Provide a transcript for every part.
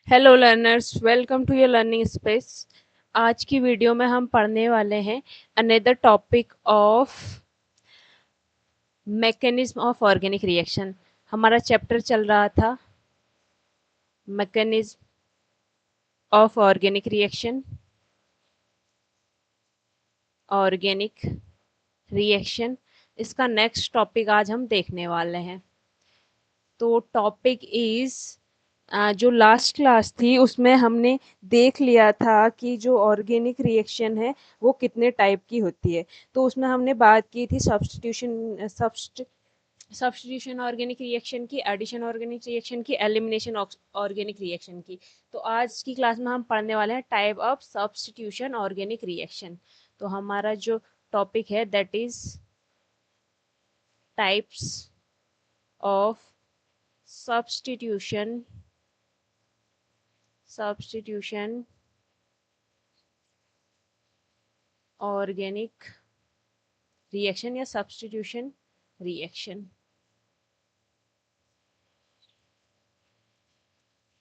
Hello learners, welcome to your learning space. आज की video में हम पढ़ने वाले हैं another topic of mechanism of organic reaction. हमारा चैप्टर चल रहा था mechanism of organic reaction. Organic reaction इसका नेक्स्ट टॉपिक आज हम देखने वाले हैं। तो टॉपिक इज जो लास्ट क्लास थी उसमें हमने देख लिया था कि जो ऑर्गेनिक रिएक्शन है वो कितने टाइप की होती है। तो उसमें हमने बात की थी सब्स्टिट्यूशन ऑर्गेनिक रिएक्शन की, एडिशन ऑर्गेनिक रिएक्शन की, एलिमिनेशन ऑर्गेनिक रिएक्शन की। तो आज की क्लास में हम पढ़ने वाले हैं type of substitution organic reaction. तो हमारा जो टॉपिक है that is types of substitution organic reaction या सब्स्टिट्यूशन रिएक्शन।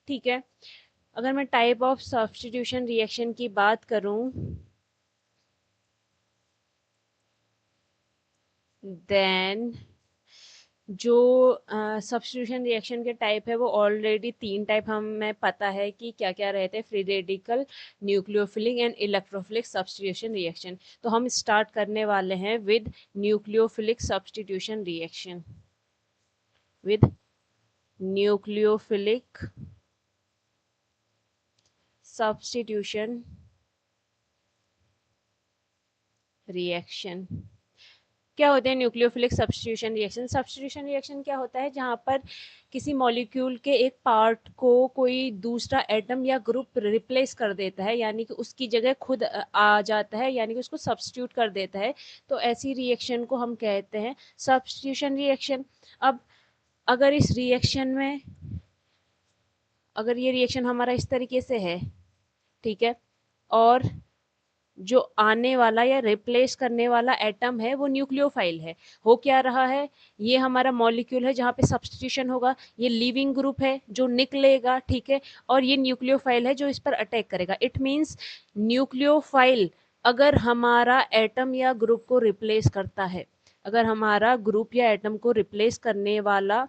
ठीक है, अगर मैं टाइप ऑफ सब्स्टिट्यूशन रिएक्शन की बात करूं देन जो सब्स्टिट्यूशन रिएक्शन के टाइप है वो ऑलरेडी 3 टाइप हमें पता है कि क्या क्या रहते हैं: free radical, nucleophilic and electrophilic substitution reaction. तो हम स्टार्ट करने वाले हैं with nucleophilic substitution reaction. With nucleophilic substitution reaction. क्या होते हैं nucleophilic substitution reaction? Substitution reaction क्या होता है? जहाँ पर किसी मॉलिक्यूल के एक पार्ट को कोई दूसरा एटम या ग्रुप रिप्लेस कर देता है, यानी कि उसकी जगह खुद आ जाता है, यानी कि उसको सब्स्टिट्यूट कर देता है। तो ऐसी रिएक्शन को हम कहते हैं सब्स्टिट्यूशन रिएक्शन। अब अगर इस रिएक्शन में अगर ये रिएक्शन हमारा इस तरीके से है, ठीक है, और जो आने वाला या रिप्लेस करने वाला एटम है वो न्यूक्लियोफाइल है। हो क्या रहा है, ये हमारा मॉलिक्यूल है जहाँ पे सब्स्टिट्यूशन होगा, ये लिविंग ग्रुप है जो निकलेगा, ठीक है, और ये न्यूक्लियोफाइल है जो इस पर अटैक करेगा। इट मीन्स न्यूक्लियोफाइल अगर हमारा एटम या ग्रुप को रिप्लेस करता है, अगर हमारा ग्रुप या एटम को रिप्लेस करने वाला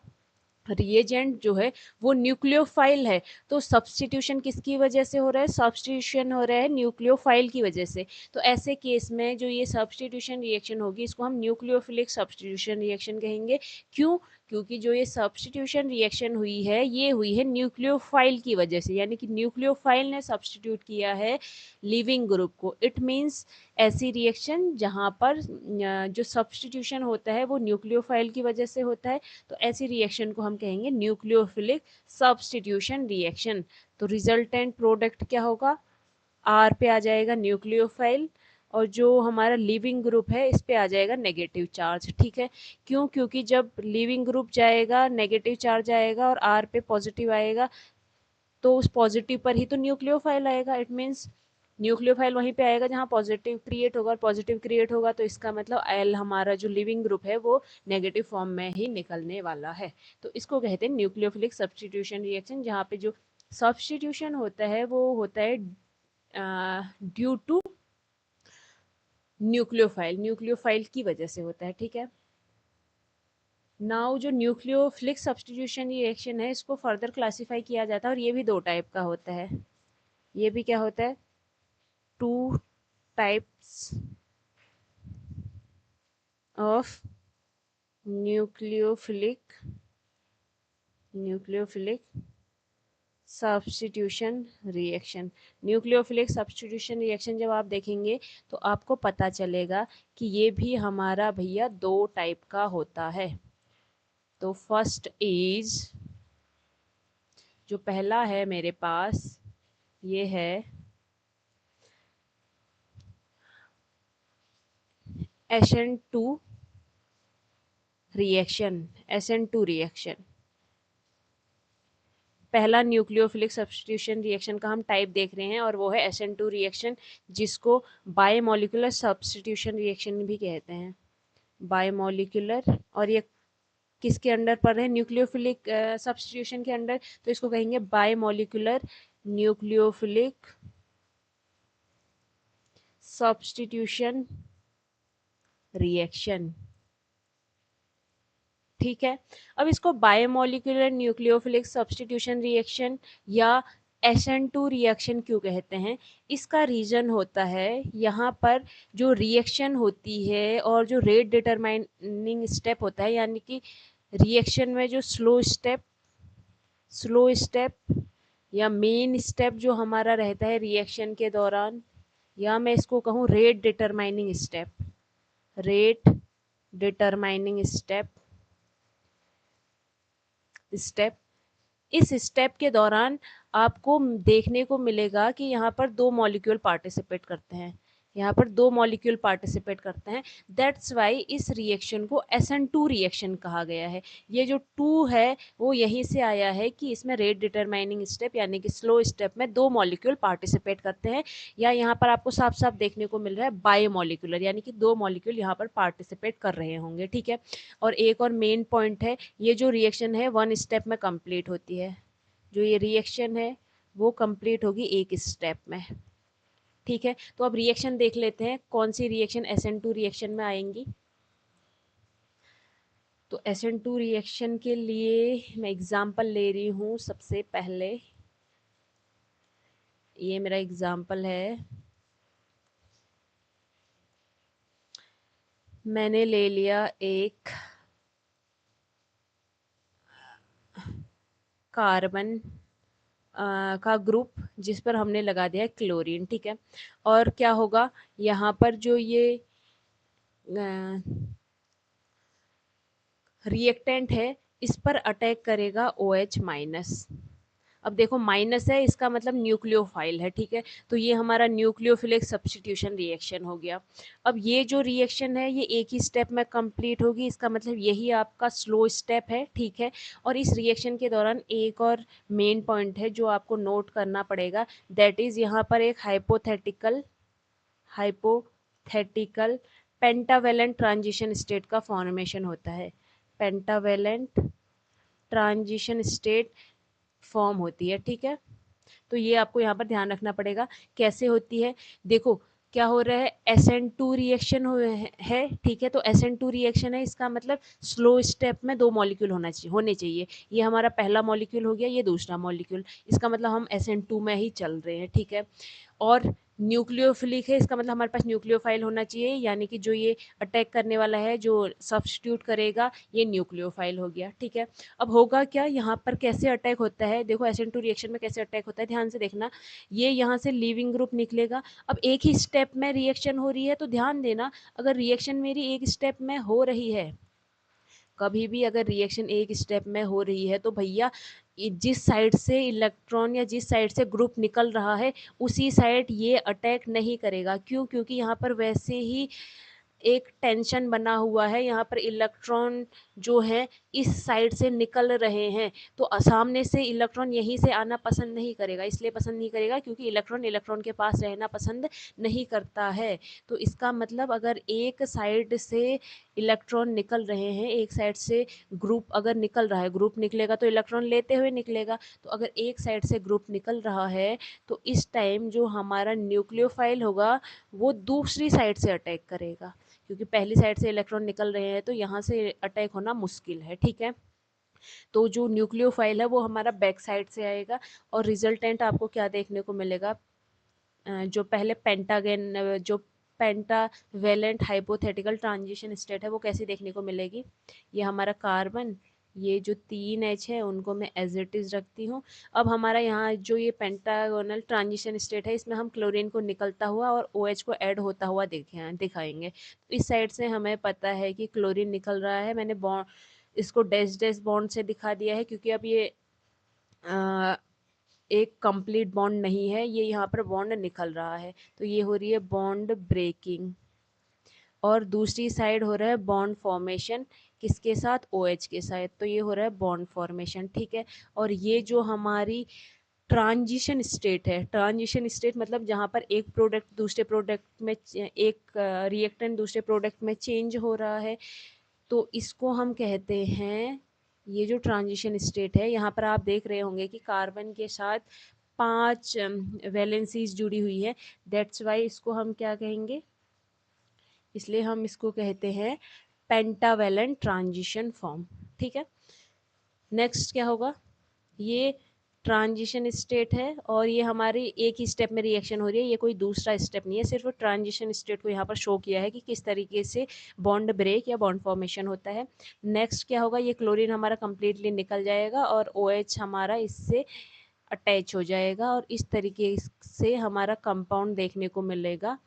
रिएजेंट जो है वो न्यूक्लियोफाइल है, तो सब्स्टिट्यूशन किसकी वजह से हो रहा है? सब्स्टिट्यूशन हो रहा है न्यूक्लियोफाइल की वजह से। तो ऐसे केस में जो ये सब्स्टिट्यूशन रिएक्शन होगी इसको हम न्यूक्लियोफिलिक सब्स्टिट्यूशन रिएक्शन कहेंगे। क्यों? क्योंकि जो ये सब्स्टिट्यूशन रिएक्शन हुई है ये हुई है न्यूक्लियोफाइल की वजह से, यानी कि न्यूक्लियोफाइल ने सब्स्टिट्यूट किया है लिविंग ग्रुप को। इट मीन्स ऐसी रिएक्शन जहाँ पर जो सब्स्टिट्यूशन होता है वो न्यूक्लियोफाइल की वजह से होता है, तो ऐसी रिएक्शन को हम कहेंगे न्यूक्लियोफिलिक सब्स्टिट्यूशन रिएक्शन। तो रिजल्टेंट प्रोडक्ट क्या होगा? आर पे आ जाएगा न्यूक्लियोफाइल, और जो हमारा लिविंग ग्रुप है इस पे आ जाएगा नेगेटिव चार्ज। ठीक है, क्यों? क्योंकि जब लिविंग ग्रुप जाएगा नेगेटिव चार्ज आएगा और आर पे पॉजिटिव आएगा, तो उस पॉजिटिव पर ही तो न्यूक्लियोफाइल आएगा। इट मीन्स न्यूक्लियोफाइल वहीं पे आएगा जहाँ पॉजिटिव क्रिएट होगा, और पॉजिटिव क्रिएट होगा तो इसका मतलब एल हमारा जो लिविंग ग्रुप है वो नेगेटिव फॉर्म में ही निकलने वाला है। तो इसको कहते हैं न्यूक्लियोफिलिक सब्स्टिट्यूशन रिएक्शन, जहाँ पे जो सब्स्टिट्यूशन होता है वो होता है ड्यू टू न्यूक्लियोफाइल की वजह से होता है। ठीक है, नाउ जो न्यूक्लियोफिलिक सब्स्टिट्यूशन रिएक्शन है इसको फर्दर क्लासीफाई किया जाता है, और ये भी 2 टाइप का होता है। ये भी क्या होता है? 2 types of nucleophilic substitution reaction. Nucleophilic substitution reaction जब आप देखेंगे तो आपको पता चलेगा कि ये भी हमारा भैया 2 टाइप का होता है। तो फर्स्ट इज, जो पहला है मेरे पास ये है SN2 रिएक्शन। SN2 रिएक्शन पहला न्यूक्लियोफिलिक सब्स्टिट्यूशन रिएक्शन का हम टाइप देख रहे हैं, और वो है SN2 रिएक्शन, जिसको बायोमोलिकुलर सब्स्टिट्यूशन रिएक्शन भी कहते हैं। बायोमोलिकुलर, और ये किसके अंडर पड़ रहे हैं, न्यूक्लियोफिलिक सब्स्टिट्यूशन के अंडर, तो इसको कहेंगे बायमोलिकुलर न्यूक्लियोफिलिक सब्स्टिट्यूशन रिएक्शन। ठीक है, अब इसको बायोमोलिकुलर न्यूक्लियोफिलिक सब्स्टिट्यूशन रिएक्शन या SN2 रिएक्शन क्यों कहते हैं? इसका रीजन होता है यहाँ पर जो रिएक्शन होती है और जो रेट डिटरमाइनिंग स्टेप होता है, यानी कि रिएक्शन में जो स्लो स्टेप या मेन स्टेप जो हमारा रहता है रिएक्शन के दौरान, या मैं इसको कहूँ रेट डिटरमाइनिंग स्टेप, इस स्टेप के दौरान आपको देखने को मिलेगा कि यहाँ पर दो मॉलिक्यूल पार्टिसिपेट करते हैं, दैट्स वाई इस रिएक्शन को SN2 रिएक्शन कहा गया है। ये जो 2 है वो यहीं से आया है कि इसमें रेट डिटरमाइनिंग स्टेप यानी कि स्लो स्टेप में दो मॉलिक्यूल पार्टिसिपेट करते हैं, या यहाँ पर आपको साफ साफ देखने को मिल रहा है बायोमोलिकुलर, यानी कि दो मॉलिक्यूल यहाँ पर पार्टिसिपेट कर रहे होंगे। ठीक है, और एक और मेन पॉइंट है, ये जो रिएक्शन है 1 स्टेप में कंप्लीट होती है, जो ये रिएक्शन है वो कंप्लीट होगी 1 स्टेप में। ठीक है, तो अब रिएक्शन देख लेते हैं कौन सी रिएक्शन SN2 रिएक्शन में आएंगी। तो SN2 रिएक्शन के लिए मैं एग्जांपल ले रही हूँ। सबसे पहले ये मेरा एग्जांपल है, मैंने ले लिया एक कार्बन का ग्रुप जिस पर हमने लगा दिया क्लोरीन। ठीक है, और क्या होगा, यहाँ पर जो ये रिएक्टेंट है इस पर अटैक करेगा OH माइनस। अब देखो माइनस है, इसका मतलब न्यूक्लियोफाइल है। ठीक है, तो ये हमारा न्यूक्लियोफिलिक सब्स्टिट्यूशन रिएक्शन हो गया। अब ये जो रिएक्शन है ये एक ही स्टेप में कंप्लीट होगी, इसका मतलब यही आपका स्लो स्टेप है। ठीक है, और इस रिएक्शन के दौरान एक और मेन पॉइंट है जो आपको नोट करना पड़ेगा, दैट इज यहाँ पर एक हाइपोथेटिकल पेंटावेलेंट ट्रांजिशन स्टेट का फॉर्मेशन होता है। पेंटावेलेंट ट्रांजिशन स्टेट फॉर्म होती है। ठीक है, तो ये आपको यहाँ पर ध्यान रखना पड़ेगा कैसे होती है। देखो क्या हो रहा है, SN2 रिएक्शन है। ठीक है, तो SN2 रिएक्शन है, इसका मतलब स्लो स्टेप में दो मॉलिक्यूल होने चाहिए। ये हमारा पहला मॉलिक्यूल हो गया, ये दूसरा मॉलिक्यूल, इसका मतलब हम SN2 में ही चल रहे हैं। ठीक है, और न्यूक्लियोफिलिक है, इसका मतलब हमारे पास न्यूक्लियोफाइल होना चाहिए, यानी कि जो ये अटैक करने वाला है, जो सब्स्टिट्यूट करेगा, ये न्यूक्लियोफाइल हो गया। ठीक है, अब होगा क्या, यहाँ पर कैसे अटैक होता है, देखो SN2 रिएक्शन में कैसे अटैक होता है, ध्यान से देखना। ये यहाँ से लीविंग ग्रुप निकलेगा। अब एक ही स्टेप में रिएक्शन हो रही है, तो ध्यान देना, अगर रिएक्शन मेरी एक स्टेप में हो रही है, कभी भी अगर रिएक्शन एक स्टेप में हो रही है, तो भैया जिस साइड से इलेक्ट्रॉन या जिस साइड से ग्रुप निकल रहा है उसी साइड ये अटैक नहीं करेगा। क्यों? क्योंकि यहाँ पर वैसे ही एक टेंशन बना हुआ है, यहाँ पर इलेक्ट्रॉन जो है इस साइड से निकल रहे हैं, तो सामने से इलेक्ट्रॉन यहीं से आना पसंद नहीं करेगा। इसलिए पसंद नहीं करेगा क्योंकि इलेक्ट्रॉन के पास रहना पसंद नहीं करता है। तो इसका मतलब अगर एक साइड से इलेक्ट्रॉन निकल रहे हैं, एक साइड से ग्रुप अगर निकल रहा है, ग्रुप निकलेगा तो इलेक्ट्रॉन लेते हुए निकलेगा, तो अगर एक साइड से ग्रुप निकल रहा है तो इस टाइम जो हमारा न्यूक्लियोफाइल होगा वो दूसरी साइड से अटैक करेगा, क्योंकि पहली साइड से इलेक्ट्रॉन निकल रहे हैं तो यहाँ से अटैक होना मुश्किल है। ठीक है, तो जो न्यूक्लियोफाइल है वो हमारा बैक साइड से आएगा, और रिजल्टेंट आपको क्या देखने को मिलेगा, जो पहले जो पेंटावेलेंट हाइपोथेटिकल ट्रांजिशन स्टेट है वो कैसी देखने को मिलेगी। ये हमारा कार्बन, ये जो 3H है उनको मैं एज इट इज रखती हूँ। अब हमारा यहाँ जो ये पेंटागोनल ट्रांजिशन स्टेट है इसमें हम क्लोरीन को निकलता हुआ और OH को ऐड होता हुआ दिखाएंगे। तो इस साइड से हमें पता है कि क्लोरीन निकल रहा है, मैंने बॉन्ड इसको डैश डैश बॉन्ड से दिखा दिया है, क्योंकि अब ये एक कंप्लीट बॉन्ड नहीं है, ये यहाँ पर बॉन्ड निकल रहा है, तो ये हो रही है बॉन्ड ब्रेकिंग, और दूसरी साइड हो रहा है बॉन्ड फॉर्मेशन, किसके साथ, OH के साथ, तो ये हो रहा है बॉन्ड फॉर्मेशन। ठीक है, और ये जो हमारी ट्रांजिशन स्टेट है, ट्रांजिशन स्टेट मतलब जहाँ पर एक प्रोडक्ट दूसरे प्रोडक्ट में, एक रिएक्टेंट दूसरे प्रोडक्ट में चेंज हो रहा है, तो इसको हम कहते हैं, ये जो ट्रांजिशन स्टेट है, यहाँ पर आप देख रहे होंगे कि कार्बन के साथ 5 वैलेंसीज जुड़ी हुई है, दैट्स वाई इसको हम क्या कहेंगे, इसलिए हम इसको कहते हैं पेंटावेलेंट ट्रांजिशन फॉर्म। ठीक है, नेक्स्ट क्या होगा, ये ट्रांजिशन स्टेट है और ये हमारी एक ही स्टेप में रिएक्शन हो रही है, ये कोई दूसरा स्टेप नहीं है, सिर्फ ट्रांजिशन स्टेट को यहाँ पर शो किया है कि किस तरीके से बॉन्ड ब्रेक या बॉन्ड फॉर्मेशन होता है। नेक्स्ट क्या होगा, ये क्लोरीन हमारा कंप्लीटली निकल जाएगा और OH हमारा इससे अटैच हो जाएगा और इस तरीके से हमारा कंपाउंड देखने को मिलेगा,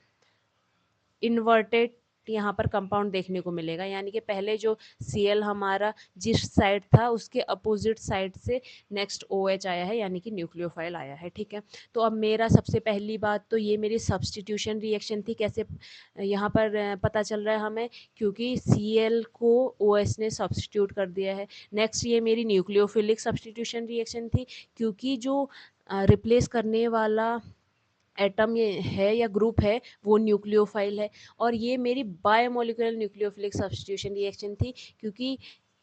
इन्वर्टेड यहाँ पर कंपाउंड देखने को मिलेगा, यानी कि पहले जो Cl हमारा जिस साइड था उसके अपोजिट साइड से नेक्स्ट OH आया है, यानी कि न्यूक्लियोफाइल आया है। ठीक है, तो अब मेरा सबसे पहली बात तो ये मेरी सब्स्टिट्यूशन रिएक्शन थी, कैसे यहाँ पर पता चल रहा है हमें, क्योंकि Cl को OH ने सब्स्टिट्यूट कर दिया है। नेक्स्ट ये मेरी न्यूक्लियोफिलिक सब्स्टिट्यूशन रिएक्शन थी, क्योंकि जो रिप्लेस करने वाला एटम ये है या ग्रुप है वो न्यूक्लियोफाइल है। और ये मेरी बायोमोलिकुलर न्यूक्लियोफिलिक सब्स्टिट्यूशन रिएक्शन थी, क्योंकि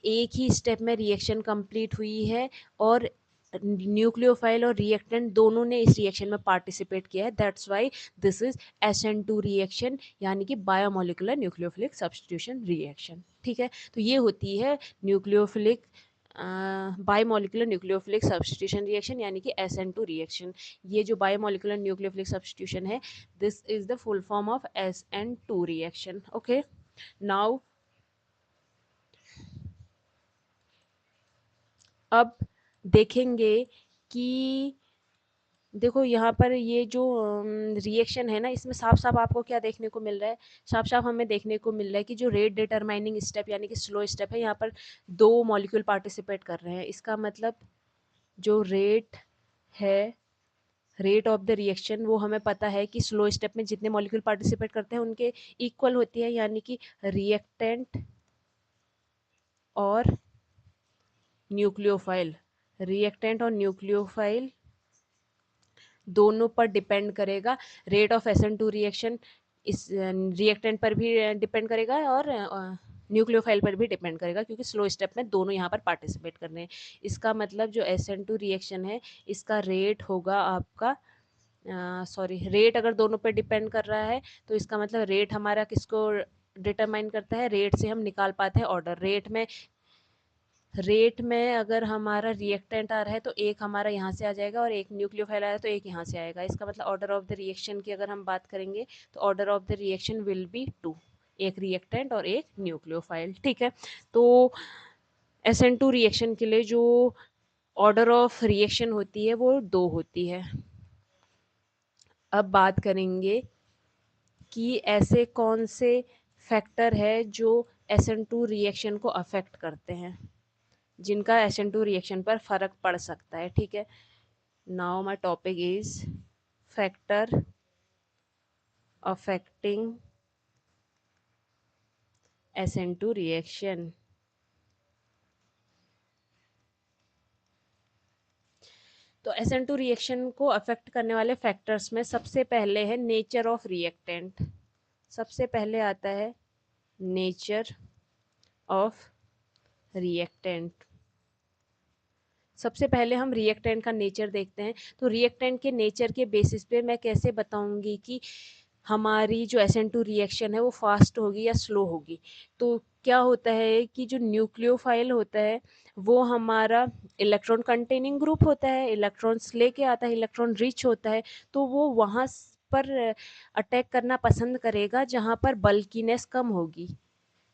एक ही स्टेप में रिएक्शन कंप्लीट हुई है और न्यूक्लियोफाइल और रिएक्टेंट दोनों ने इस रिएक्शन में पार्टिसिपेट किया है, that's why this is SN2 reaction, यानी कि बायोमोलिकुलर न्यूक्लियोफिलिक सब्स्टिट्यूशन रिएक्शन। ठीक है, तो ये होती है nucleophilic biomolecular nucleophilic substitution reaction, यानी कि SN2 रिएक्शन। ये जो बायोमोलिकुलर न्यूक्लियोफिलिक सब्स्टिट्यूशन है, this is the full form of SN2 reaction. Okay, now अब देखेंगे कि देखो यहाँ पर ये जो रिएक्शन है ना, इसमें साफ साफ आपको क्या देखने को मिल रहा है, साफ साफ हमें देखने को मिल रहा है कि जो रेट डिटरमाइनिंग स्टेप यानी कि स्लो स्टेप है, यहाँ पर 2 मॉलिक्यूल पार्टिसिपेट कर रहे हैं। इसका मतलब जो रेट है, रेट ऑफ द रिएक्शन, वो हमें पता है कि स्लो स्टेप में जितने मॉलिक्यूल पार्टिसिपेट करते हैं उनके इक्वल होती है, यानी कि रिएक्टेंट और न्यूक्लियोफाइल, रिएक्टेंट और न्यूक्लियोफाइल दोनों पर डिपेंड करेगा। रेट ऑफ SN2 रिएक्शन इस रिएक्टेंट पर भी डिपेंड करेगा और न्यूक्लियोफाइल पर भी डिपेंड करेगा, क्योंकि स्लो स्टेप में दोनों यहाँ पर पार्टिसिपेट कर रहे हैं। इसका मतलब जो SN2 रिएक्शन है, इसका रेट होगा आपका सॉरी, रेट अगर दोनों पर डिपेंड कर रहा है तो इसका मतलब रेट हमारा किसको डिटरमाइन करता है, रेट से हम निकाल पाते हैं ऑर्डर। रेट में अगर हमारा रिएक्टेंट आ रहा है तो एक हमारा यहाँ से आ जाएगा और एक न्यूक्लियोफाइल आ रहा है तो एक यहाँ से आएगा। इसका मतलब ऑर्डर ऑफ द रिएक्शन की अगर हम बात करेंगे तो order of the reaction will be 2, एक रिएक्टेंट और एक न्यूक्लियोफाइल। ठीक है, तो SN2 रिएक्शन के लिए जो ऑर्डर ऑफ रिएक्शन होती है वो 2 होती है। अब बात करेंगे कि ऐसे कौन से फैक्टर है जो SN2 रिएक्शन को अफेक्ट करते हैं, जिनका SN2 रिएक्शन पर फर्क पड़ सकता है। ठीक है, now my topic is factor affecting SN2 reaction. तो SN2 रिएक्शन को अफेक्ट करने वाले फैक्टर्स में सबसे पहले है नेचर ऑफ रिएक्टेंट। सबसे पहले आता है नेचर ऑफ रिएक्टेंट। सबसे पहले हम रिएक्टेंट का नेचर देखते हैं। तो रिएक्टेंट के नेचर के बेसिस पे मैं कैसे बताऊंगी कि हमारी जो SN2 रिएक्शन है वो फास्ट होगी या स्लो होगी। तो क्या होता है कि जो न्यूक्लियोफाइल होता है वो हमारा इलेक्ट्रॉन कंटेनिंग ग्रुप होता है, इलेक्ट्रॉन्स लेके आता है, इलेक्ट्रॉन रिच होता है, तो वो वहाँ पर अटैक करना पसंद करेगा जहाँ पर बल्कीनेस कम होगी।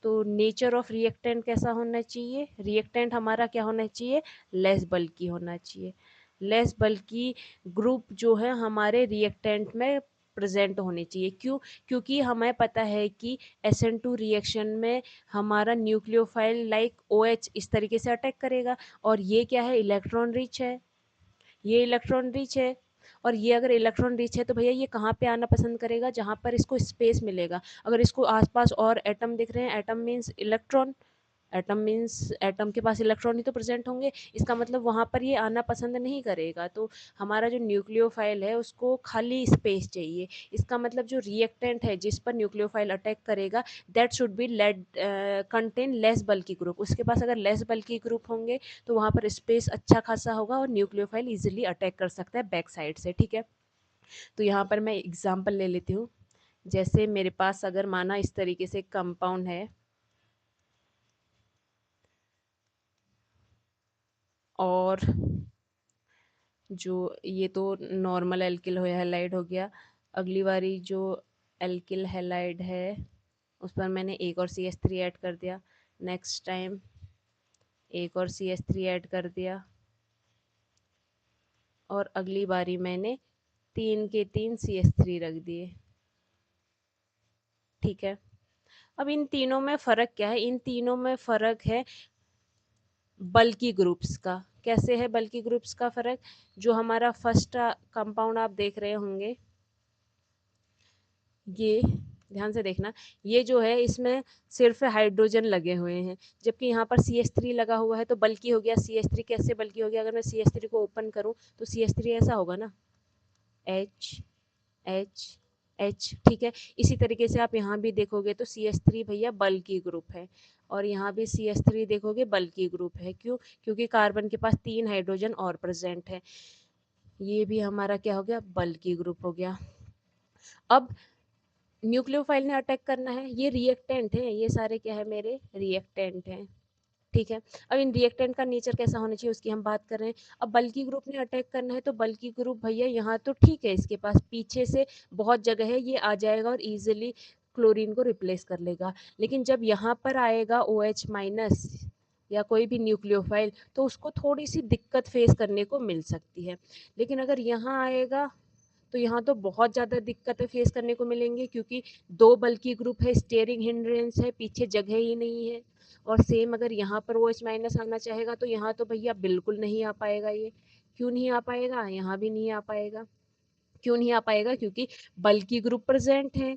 तो नेचर ऑफ रिएक्टेंट कैसा होना चाहिए, रिएक्टेंट हमारा क्या होना चाहिए, लेस बल्की होना चाहिए। लेस बल्की ग्रुप जो है हमारे रिएक्टेंट में प्रेजेंट होने चाहिए। क्यों, क्योंकि हमें पता है कि SN2 रिएक्शन में हमारा न्यूक्लियोफाइल लाइक OH इस तरीके से अटैक करेगा और ये क्या है, इलेक्ट्रॉन रिच है, ये इलेक्ट्रॉन रिच है। और ये अगर इलेक्ट्रॉन रिच है तो भैया ये कहाँ पे आना पसंद करेगा, जहाँ पर इसको स्पेस मिलेगा। अगर इसको आसपास और एटम दिख रहे हैं, atom means electron, atom means atom के पास इलेक्ट्रॉन ही तो प्रेजेंट होंगे, इसका मतलब वहाँ पर ये आना पसंद नहीं करेगा। तो हमारा जो न्यूक्लियोफाइल है उसको खाली स्पेस चाहिए। इसका मतलब जो रिएक्टेंट है जिस पर न्यूक्लियोफाइल अटैक करेगा that should be lead content less bulky group. उसके पास अगर लेस बल्की ग्रुप होंगे तो वहाँ पर स्पेस अच्छा खासा होगा और न्यूक्लियोफाइल इजीली अटैक कर सकता है बैक साइड से, ठीक है। तो यहाँ पर मैं एग्जांपल ले लेती हूँ। जैसे मेरे पास अगर माना इस तरीके से कंपाउंड है और जो ये तो नॉर्मल एल्किल हैलाइड हो गया। अगली बारी जो एल्किल हैलाइड है उस पर मैंने एक और CH3 ऐड कर दिया। नेक्स्ट टाइम एक और CH3 ऐड कर दिया और अगली बारी मैंने 3 के 3 CH3 रख दिए, ठीक है। अब इन तीनों में फ़र्क क्या है? इन तीनों में फ़र्क है बल्की ग्रुप्स का। कैसे है बल्की ग्रुप्स का फ़र्क? जो हमारा फर्स्ट कंपाउंड आप देख रहे होंगे, ये ध्यान से देखना, ये जो है इसमें सिर्फ हाइड्रोजन लगे हुए हैं, जबकि यहाँ पर CH3 लगा हुआ है तो बल्की हो गया। CH3 कैसे बल्की हो गया? अगर मैं CH3 को ओपन करूँ तो CH3 ऐसा होगा ना, H H H, ठीक है। इसी तरीके से आप यहाँ भी देखोगे तो CH3 भैया बल्की ग्रुप है और यहाँ भी CH3 देखोगे बल्की ग्रुप है। क्यों? क्योंकि कार्बन के पास 3 हाइड्रोजन और प्रेजेंट है। ये भी हमारा क्या हो गया? बल्की ग्रुप हो गया। अब न्यूक्लियोफाइल ने अटैक करना है, ये रिएक्टेंट है, ये सारे क्या है? मेरे रिएक्टेंट हैं, ठीक है। अब इन रिएक्टेंट का नेचर कैसा होना चाहिए उसकी हम बात कर रहे हैं। अब बल्की ग्रुप ने अटैक करना है तो बल्की ग्रुप भैया यहाँ तो ठीक है, इसके पास पीछे से बहुत जगह है, ये आ जाएगा और इजीली क्लोरीन को रिप्लेस कर लेगा। लेकिन जब यहाँ पर आएगा OH माइनस या कोई भी न्यूक्लियोफाइल तो उसको थोड़ी सी दिक्कत फेस करने को मिल सकती है। लेकिन अगर यहाँ आएगा तो यहाँ तो बहुत ज़्यादा दिक्कतें फेस करने को मिलेंगी, क्योंकि दो बल्कि ग्रुप है, स्टेयरिंग हिंड्रेंस है, पीछे जगह ही नहीं है। और सेम अगर यहाँ पर OH माइनस आना चाहेगा तो यहाँ तो भैया बिल्कुल नहीं आ पाएगा। ये क्यों नहीं आ पाएगा? यहाँ भी नहीं आ पाएगा। क्यों नहीं आ पाएगा? क्योंकि बल्कि ग्रुप प्रेजेंट है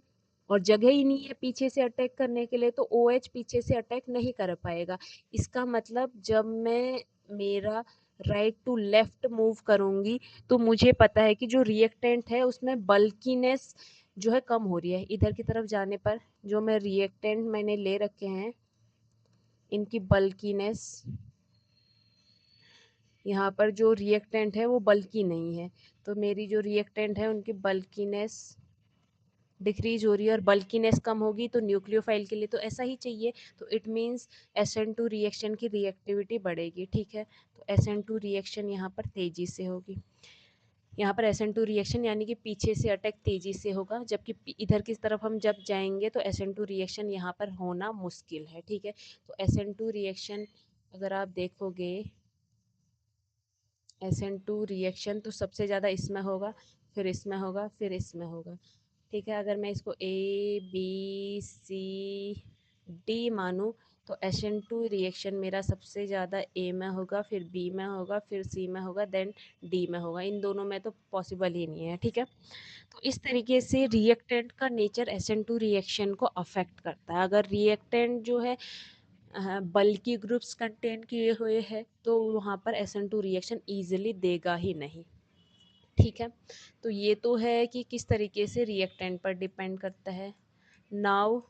और जगह ही नहीं है पीछे से अटैक करने के लिए, तो OH पीछे से अटैक नहीं कर पाएगा। इसका मतलब जब मैं मेरा राइट टू लेफ्ट मूव करूंगी तो मुझे पता है कि जो रिएक्टेंट है उसमें बल्कीनेस जो है कम हो रही है। इधर की तरफ जाने पर जो मैं रिएक्टेंट मैंने ले रखे हैं इनकी बल्कीनेस, यहाँ पर जो रिएक्टेंट है वो बल्की नहीं है, तो मेरी जो रिएक्टेंट है उनकी बल्कीनेस डिक्रीज हो रही है और बल्कीनेस कम होगी तो न्यूक्लियोफाइल के लिए तो ऐसा ही चाहिए। तो इट मीन्स SN2 रिएक्शन की रिएक्टिविटी बढ़ेगी, ठीक है। तो SN2 रिएक्शन यहाँ पर तेजी से होगी। यहाँ पर SN2 रिएक्शन यानी कि पीछे से अटैक तेजी से होगा, जबकि इधर की तरफ हम जब जाएंगे तो SN2 रिएक्शन यहाँ पर होना मुश्किल है, ठीक है। तो SN2 रिएक्शन अगर आप देखोगे, SN2 रिएक्शन तो सबसे ज़्यादा इसमें होगा, फिर इसमें होगा, फिर इसमें होगा, ठीक है। अगर मैं इसको ABCD मानूँ तो SN2 रिएक्शन मेरा सबसे ज़्यादा A में होगा, फिर B में होगा, फिर C में होगा, देन D में होगा। इन दोनों में तो पॉसिबल ही नहीं है, ठीक है। तो इस तरीके से रिएक्टेंट का नेचर SN2 रिएक्शन को अफेक्ट करता है। अगर रिएक्टेंट जो है बल्कि ग्रुप्स कंटेन किए हुए हैं तो वहाँ पर SN2 रिएक्शन ईजिली देगा ही नहीं, ठीक है। तो ये तो है कि किस तरीके से रिएक्टेंट पर डिपेंड करता है। नाउ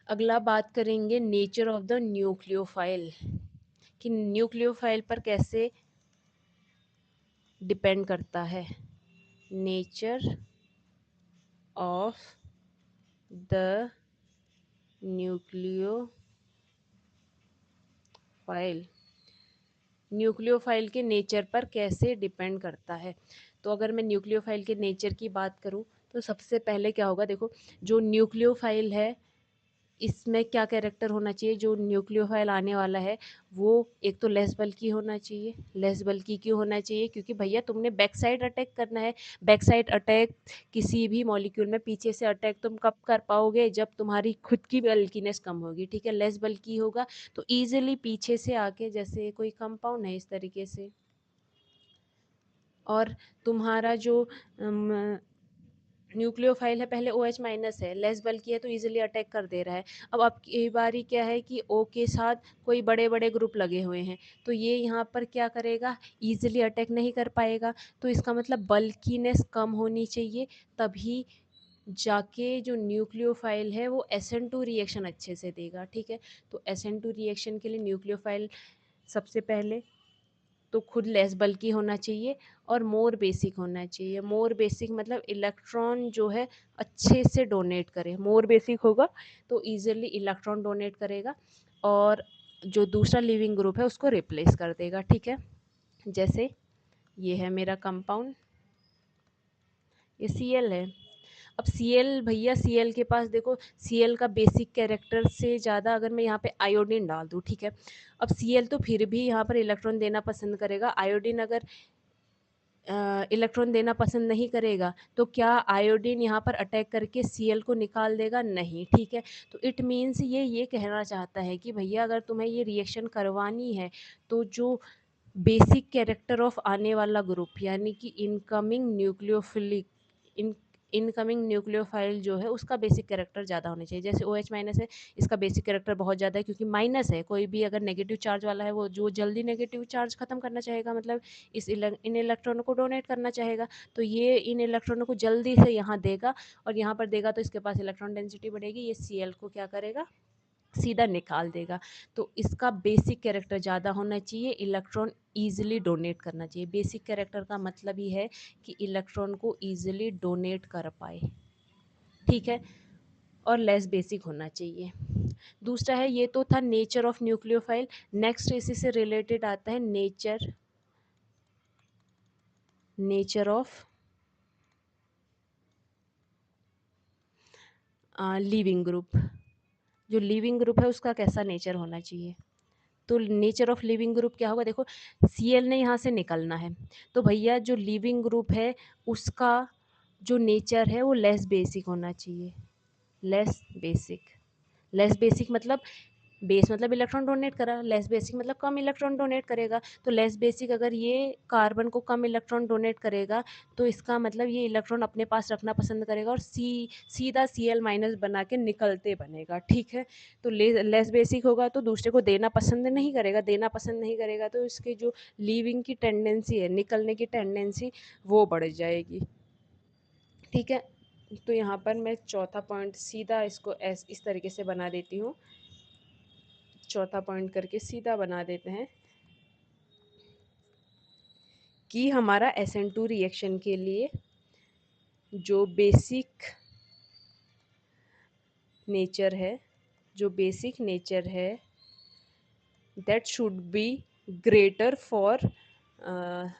अगला बात करेंगे नेचर ऑफ द न्यूक्लियोफाइल, कि न्यूक्लियोफाइल पर कैसे डिपेंड करता है। Nature of the nucleophile, nucleophile के नेचर पर कैसे डिपेंड करता है। तो अगर मैं न्यूक्लियोफाइल के नेचर की बात करूं तो सबसे पहले क्या होगा, देखो जो न्यूक्लियोफाइल है इसमें क्या कैरेक्टर होना चाहिए। जो न्यूक्लियोफाइल आने वाला है वो एक तो लेस बल्की होना चाहिए। लेस बल्की क्यों होना चाहिए? क्योंकि भैया तुमने बैक साइड अटैक करना है। बैक साइड अटैक किसी भी मॉलिक्यूल में पीछे से अटैक तुम कब कर पाओगे? जब तुम्हारी खुद की बल्कीनेस कम होगी, ठीक है। लेस बल्की होगा तो ईजिली पीछे से आके, जैसे कोई कंपाउंड है इस तरीके से, और तुम्हारा जो न्यूक्लियोफाइल है, पहले OH माइनस है, लेस बल्कि है तो इजीली अटैक कर दे रहा है। अब आपकी बारी क्या है कि O के साथ कोई बड़े बड़े ग्रुप लगे हुए हैं, तो ये यहाँ पर क्या करेगा, इजीली अटैक नहीं कर पाएगा। तो इसका मतलब बल्कीनेस कम होनी चाहिए, तभी जाके जो न्यूक्लियोफाइल है वो SN2 रिएक्शन अच्छे से देगा। ठीक है, तो SN2 रिएक्शन के लिए न्यूक्लियोफाइल सबसे पहले तो खुद लेस बल्कि होना चाहिए और मोर बेसिक होना चाहिए। मोर बेसिक मतलब इलेक्ट्रॉन जो है अच्छे से डोनेट करे। मोर बेसिक होगा तो ईजिली इलेक्ट्रॉन डोनेट करेगा और जो दूसरा लिविंग ग्रुप है उसको रिप्लेस कर देगा। ठीक है, जैसे ये है मेरा कंपाउंड, ये Cl है। अब Cl भैया, Cl के पास देखो, Cl का बेसिक कैरेक्टर से ज़्यादा अगर मैं यहाँ पे आयोडीन डाल दूँ, ठीक है, अब Cl तो फिर भी यहाँ पर इलेक्ट्रॉन देना पसंद करेगा। आयोडीन अगर इलेक्ट्रॉन देना पसंद नहीं करेगा तो क्या आयोडीन यहाँ पर अटैक करके Cl को निकाल देगा? नहीं। ठीक है, तो इट मीन्स ये कहना चाहता है कि भैया अगर तुम्हें ये रिएक्शन करवानी है तो जो बेसिक कैरेक्टर ऑफ आने वाला ग्रुप यानी कि इनकमिंग न्यूक्लियोफाइल जो है उसका बेसिक कैरेक्टर ज़्यादा होना चाहिए। जैसे OH माइनस है, इसका बेसिक कैरेक्टर बहुत ज़्यादा है क्योंकि माइनस है। कोई भी अगर नेगेटिव चार्ज वाला है वो जो जल्दी नेगेटिव चार्ज खत्म करना चाहेगा, मतलब इन इलेक्ट्रॉनों को डोनेट करना चाहेगा, तो ये इन इलेक्ट्रॉनों को जल्दी से यहाँ देगा और यहाँ पर देगा तो इसके पास इलेक्ट्रॉन डेंसिटी बढ़ेगी, ये Cl को क्या करेगा, सीधा निकाल देगा। तो इसका बेसिक कैरेक्टर ज़्यादा होना चाहिए, इलेक्ट्रॉन ईजिली डोनेट करना चाहिए। बेसिक कैरेक्टर का मतलब ही है कि इलेक्ट्रॉन को ईजिली डोनेट कर पाए। ठीक है, और लेस बेसिक होना चाहिए। दूसरा है, ये तो था नेचर ऑफ न्यूक्लियोफाइल। नेक्स्ट इसी से रिलेटेड आता है नेचर ऑफ लिविंग ग्रुप। जो लिविंग ग्रुप है उसका कैसा नेचर होना चाहिए? तो नेचर ऑफ लिविंग ग्रुप क्या होगा, देखो Cl ने यहाँ से निकलना है तो भैया जो लिविंग ग्रुप है उसका जो नेचर है वो लेस बेसिक होना चाहिए। लेस बेसिक मतलब बेस मतलब इलेक्ट्रॉन डोनेट करा, लेस बेसिक मतलब कम इलेक्ट्रॉन डोनेट करेगा। तो लेस बेसिक अगर ये कार्बन को कम इलेक्ट्रॉन डोनेट करेगा तो इसका मतलब ये इलेक्ट्रॉन अपने पास रखना पसंद करेगा और सीधा Cl माइनस बना के निकलते बनेगा। ठीक है, तो लेस बेसिक होगा तो दूसरे को देना पसंद नहीं करेगा तो इसकी जो लीविंग की टेंडेंसी है, निकलने की टेंडेंसी, वो बढ़ जाएगी। ठीक है, तो यहाँ पर मैं चौथा पॉइंट सीधा इसको इस तरीके से बना देती हूँ, चौथा पॉइंट करके सीधा बना देते हैं कि हमारा SN2 रिएक्शन के लिए जो बेसिक नेचर है that should be greater for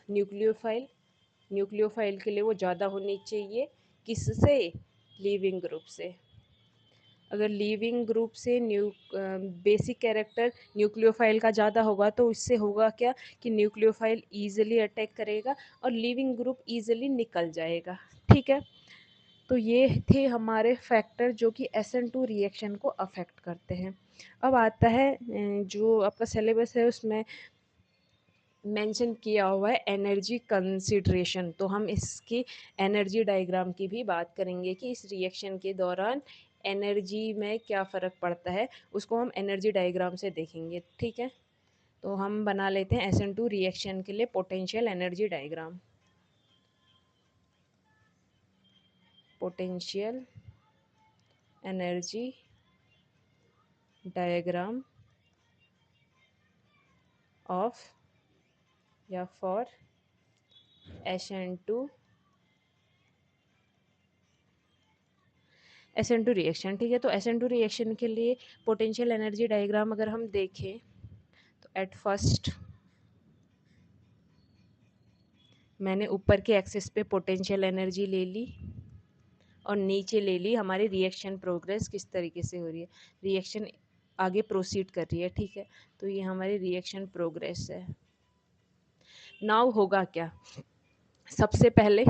nucleophile के लिए वो ज़्यादा होनी चाहिए। किससे? लिविंग ग्रुप से। अगर लिविंग ग्रुप से बेसिक कैरेक्टर न्यूक्लियोफाइल का ज़्यादा होगा तो इससे होगा क्या कि न्यूक्लियोफाइल ईजिली अटैक करेगा और लिविंग ग्रुप ईजिली निकल जाएगा। ठीक है, तो ये थे हमारे फैक्टर जो कि SN2 रिएक्शन को अफेक्ट करते हैं। अब आता है जो आपका सिलेबस है उसमें मेंशन किया हुआ है एनर्जी कंसिडरेशन, तो हम इसकी एनर्जी डायग्राम की भी बात करेंगे कि इस रिएक्शन के दौरान एनर्जी में क्या फ़र्क पड़ता है, उसको हम एनर्जी डायग्राम से देखेंगे। ठीक है, तो हम बना लेते हैं SN2 रिएक्शन के लिए potential energy diagram. Potential energy diagram of या फॉर SN2 रिएक्शन। ठीक है, तो SN2 रिएक्शन के लिए पोटेंशियल एनर्जी डायग्राम अगर हम देखें तो एट फर्स्ट मैंने ऊपर के एक्सिस पे पोटेंशियल एनर्जी ले ली और नीचे ले ली हमारी रिएक्शन प्रोग्रेस किस तरीके से हो रही है, रिएक्शन आगे प्रोसीड कर रही है। ठीक है, तो ये हमारी रिएक्शन प्रोग्रेस है। नाउ होगा क्या, सबसे पहले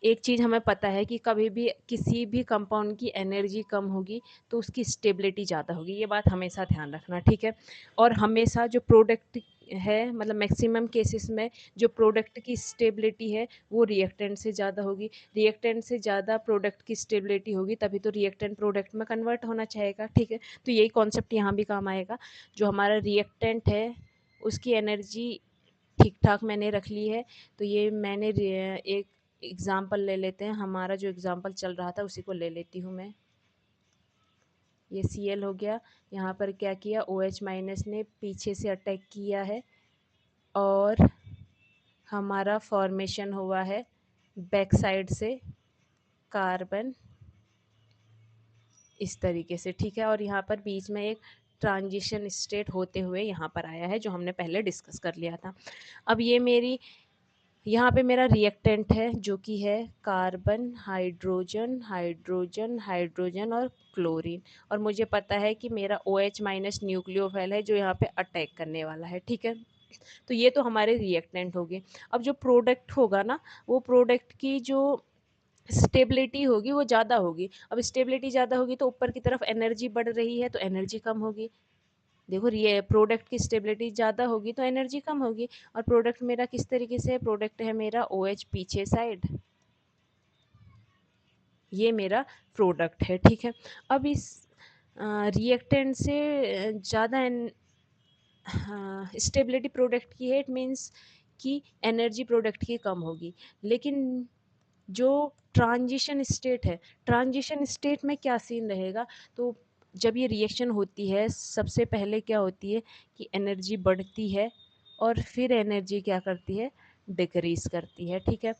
एक चीज़ हमें पता है कि कभी भी किसी भी कंपाउंड की एनर्जी कम होगी तो उसकी स्टेबिलिटी ज़्यादा होगी, ये बात हमेशा ध्यान रखना, ठीक है। और हमेशा जो प्रोडक्ट है, मतलब मैक्सिमम केसेस में जो प्रोडक्ट की स्टेबिलिटी है वो रिएक्टेंट से ज़्यादा होगी, रिएक्टेंट से ज़्यादा प्रोडक्ट की स्टेबिलिटी होगी, तभी तो रिएक्टेंट प्रोडक्ट में कन्वर्ट होना चाहेगा, ठीक है। तो यही कॉन्सेप्ट यहाँ भी काम आएगा। जो हमारा रिएक्टेंट है उसकी एनर्जी ठीक ठाक मैंने रख ली है, तो ये मैंने एक एग्ज़ाम्पल ले लेते हैं, हमारा जो एग्ज़ाम्पल चल रहा था उसी को ले लेती हूँ मैं। ये Cl हो गया, यहाँ पर क्या किया, OH माइनस ने पीछे से अटैक किया है और हमारा फॉर्मेशन हुआ है बैक साइड से कार्बन, इस तरीके से, ठीक है। और यहाँ पर बीच में एक ट्रांजिशन स्टेट होते हुए यहाँ पर आया है, जो हमने पहले डिस्कस कर लिया था। अब ये मेरी यहाँ पे मेरा रिएक्टेंट है जो कि है कार्बन, हाइड्रोजन, हाइड्रोजन, हाइड्रोजन और क्लोरीन, और मुझे पता है कि मेरा OH माइनस न्यूक्लियोफाइल है जो यहाँ पे अटैक करने वाला है, ठीक है। तो ये तो हमारे रिएक्टेंट हो गए। अब जो प्रोडक्ट होगा ना, वो प्रोडक्ट की जो स्टेबिलिटी होगी वो ज़्यादा होगी। अब स्टेबिलिटी ज़्यादा होगी तो ऊपर की तरफ एनर्जी बढ़ रही है तो एनर्जी कम होगी। देखो, ये प्रोडक्ट की स्टेबिलिटी ज़्यादा होगी तो एनर्जी कम होगी। और प्रोडक्ट मेरा किस तरीके से है, प्रोडक्ट है मेरा OH पीछे साइड, ये मेरा प्रोडक्ट है, ठीक है। अब इस रिएक्टेंट से ज़्यादा स्टेबिलिटी प्रोडक्ट की है, इट मीन्स कि एनर्जी प्रोडक्ट की कम होगी। लेकिन जो ट्रांजिशन स्टेट है, ट्रांजिशन स्टेट में क्या सीन रहेगा, तो जब ये रिएक्शन होती है सबसे पहले क्या होती है कि एनर्जी बढ़ती है और फिर एनर्जी क्या करती है, डिक्रीज करती है, ठीक है।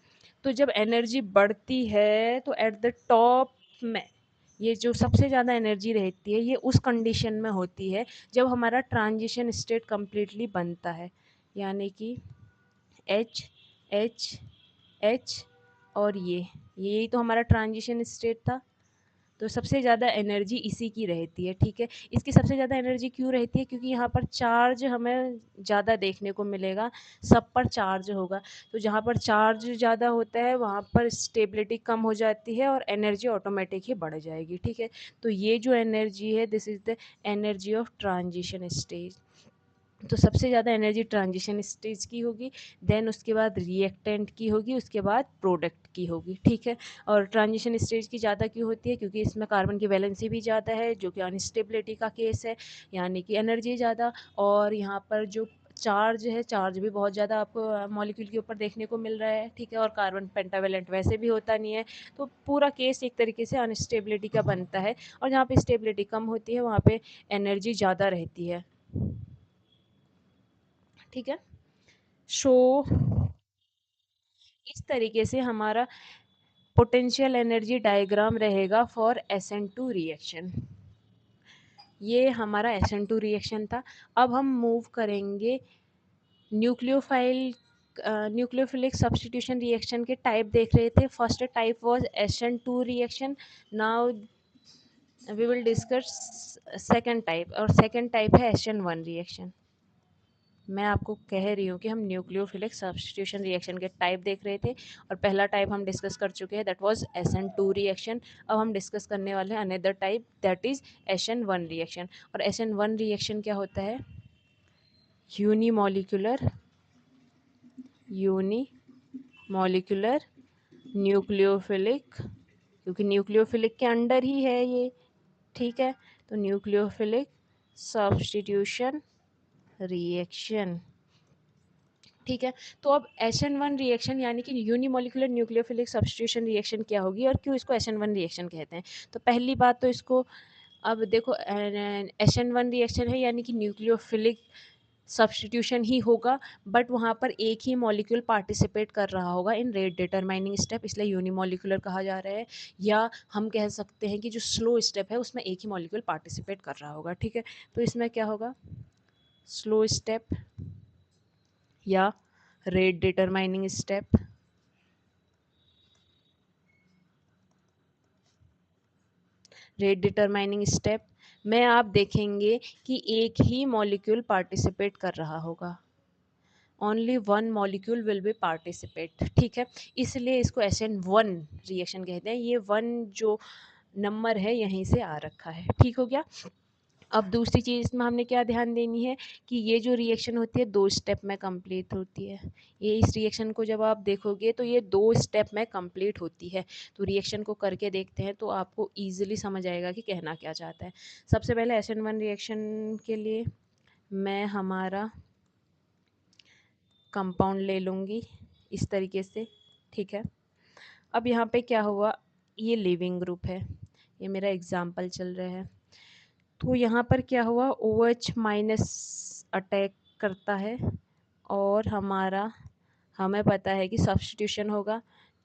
तो जब एनर्जी बढ़ती है तो एट द टॉप में ये जो सबसे ज़्यादा एनर्जी रहती है ये उस कंडीशन में होती है जब हमारा ट्रांजिशन स्टेट कम्प्लीटली बनता है, यानी कि H H H और ये यही तो हमारा ट्रांजिशन स्टेट था। तो सबसे ज़्यादा एनर्जी इसी की रहती है, ठीक है। इसकी सबसे ज़्यादा एनर्जी क्यों रहती है, क्योंकि यहाँ पर चार्ज हमें ज़्यादा देखने को मिलेगा, सब पर चार्ज होगा। तो जहाँ पर चार्ज ज़्यादा होता है वहाँ पर स्टेबिलिटी कम हो जाती है और एनर्जी ऑटोमेटिक ही बढ़ जाएगी, ठीक है। तो ये जो एनर्जी है this is the energy of transition stage. तो सबसे ज़्यादा एनर्जी ट्रांजिशन स्टेज की होगी, देन उसके बाद रिएक्टेंट की होगी, उसके बाद प्रोडक्ट की होगी, ठीक है। और ट्रांजिशन स्टेज की ज़्यादा क्यों होती है, क्योंकि इसमें कार्बन की वैलेंसी भी ज़्यादा है जो कि अनस्टेबिलिटी का केस है, यानी कि एनर्जी ज़्यादा। और यहाँ पर जो चार्ज है, चार्ज भी बहुत ज़्यादा आपको मॉलिक्यूल के ऊपर देखने को मिल रहा है, ठीक है। और कार्बन पेंटावेलेंट वैसे भी होता नहीं है, तो पूरा केस एक तरीके से अनस्टेबिलिटी का बनता है। और जहाँ पे स्टेबिलिटी कम होती है वहाँ पे एनर्जी ज़्यादा रहती है, ठीक है। सो इस तरीके से हमारा पोटेंशियल एनर्जी डायग्राम रहेगा फॉर SN2 रिएक्शन। ये हमारा SN2 रिएक्शन था। अब हम मूव करेंगे न्यूक्लियोफाइल न्यूक्लियोफिलिक सब्स्टिट्यूशन रिएक्शन के टाइप देख रहे थे। First type was SN2 reaction. Now we will discuss second type, और सेकंड टाइप है SN1 रिएक्शन। मैं आपको कह रही हूँ कि हम न्यूक्लियोफिलिक सब्स्टिट्यूशन रिएक्शन के टाइप देख रहे थे और पहला टाइप हम डिस्कस कर चुके हैं, दैट वाज SN2 रिएक्शन। अब हम डिस्कस करने वाले हैं another type, that is SN1 reaction. और SN1 रिएक्शन क्या होता है, यूनिमॉलिक्यूलर न्यूक्लियोफिलिक, क्योंकि न्यूक्लियोफिलिक के अंडर ही है ये, ठीक है। तो न्यूक्लियोफिलिक सब्स्टिट्यूशन रिएक्शन, ठीक है। तो अब SN1 रिएक्शन यानी कि यूनिमोलिकुलर न्यूक्लियोफिलिक सब्स्टिट्यूशन रिएक्शन क्या होगी और क्यों इसको SN1 रिएक्शन कहते हैं। तो पहली बात तो इसको, अब देखो SN1 रिएक्शन है यानी कि न्यूक्लियोफिलिक सब्स्टिट्यूशन ही होगा, बट वहाँ पर एक ही मॉलिक्यूल पार्टिसिपेट कर रहा होगा इन रेट डिटरमाइनिंग स्टेप, इसलिए यूनिमोलिकुलर कहा जा रहा है। या हम कह सकते हैं कि जो स्लो स्टेप है उसमें एक ही मॉलिक्यूल पार्टिसिपेट कर रहा होगा, ठीक है। तो इसमें क्या होगा, स्लो स्टेप या rate determining step. Rate determining step में आप देखेंगे कि एक ही मॉलिक्यूल पार्टिसिपेट कर रहा होगा, only one molecule will be participate, ठीक है, इसलिए इसको SN1 रिएक्शन कहते हैं। ये 1 जो नंबर है यहीं से आ रखा है, ठीक हो गया। अब दूसरी चीज़ इसमें हमने क्या ध्यान देनी है कि ये जो रिएक्शन होती है 2 स्टेप में कंप्लीट होती है। ये इस रिएक्शन को जब आप देखोगे तो ये 2 स्टेप में कंप्लीट होती है। तो रिएक्शन को करके देखते हैं तो आपको ईज़िली समझ आएगा कि कहना क्या चाहता है। सबसे पहले SN1 रिएक्शन के लिए मैं हमारा कंपाउंड ले लूँगी इस तरीके से, ठीक है। अब यहाँ पे क्या हुआ, ये लीविंग ग्रुप है, ये मेरा एग्जाम्पल चल रहा है। तो यहाँ पर क्या हुआ, OH माइनस अटैक करता है और हमें पता है कि सब्स्टिट्यूशन होगा,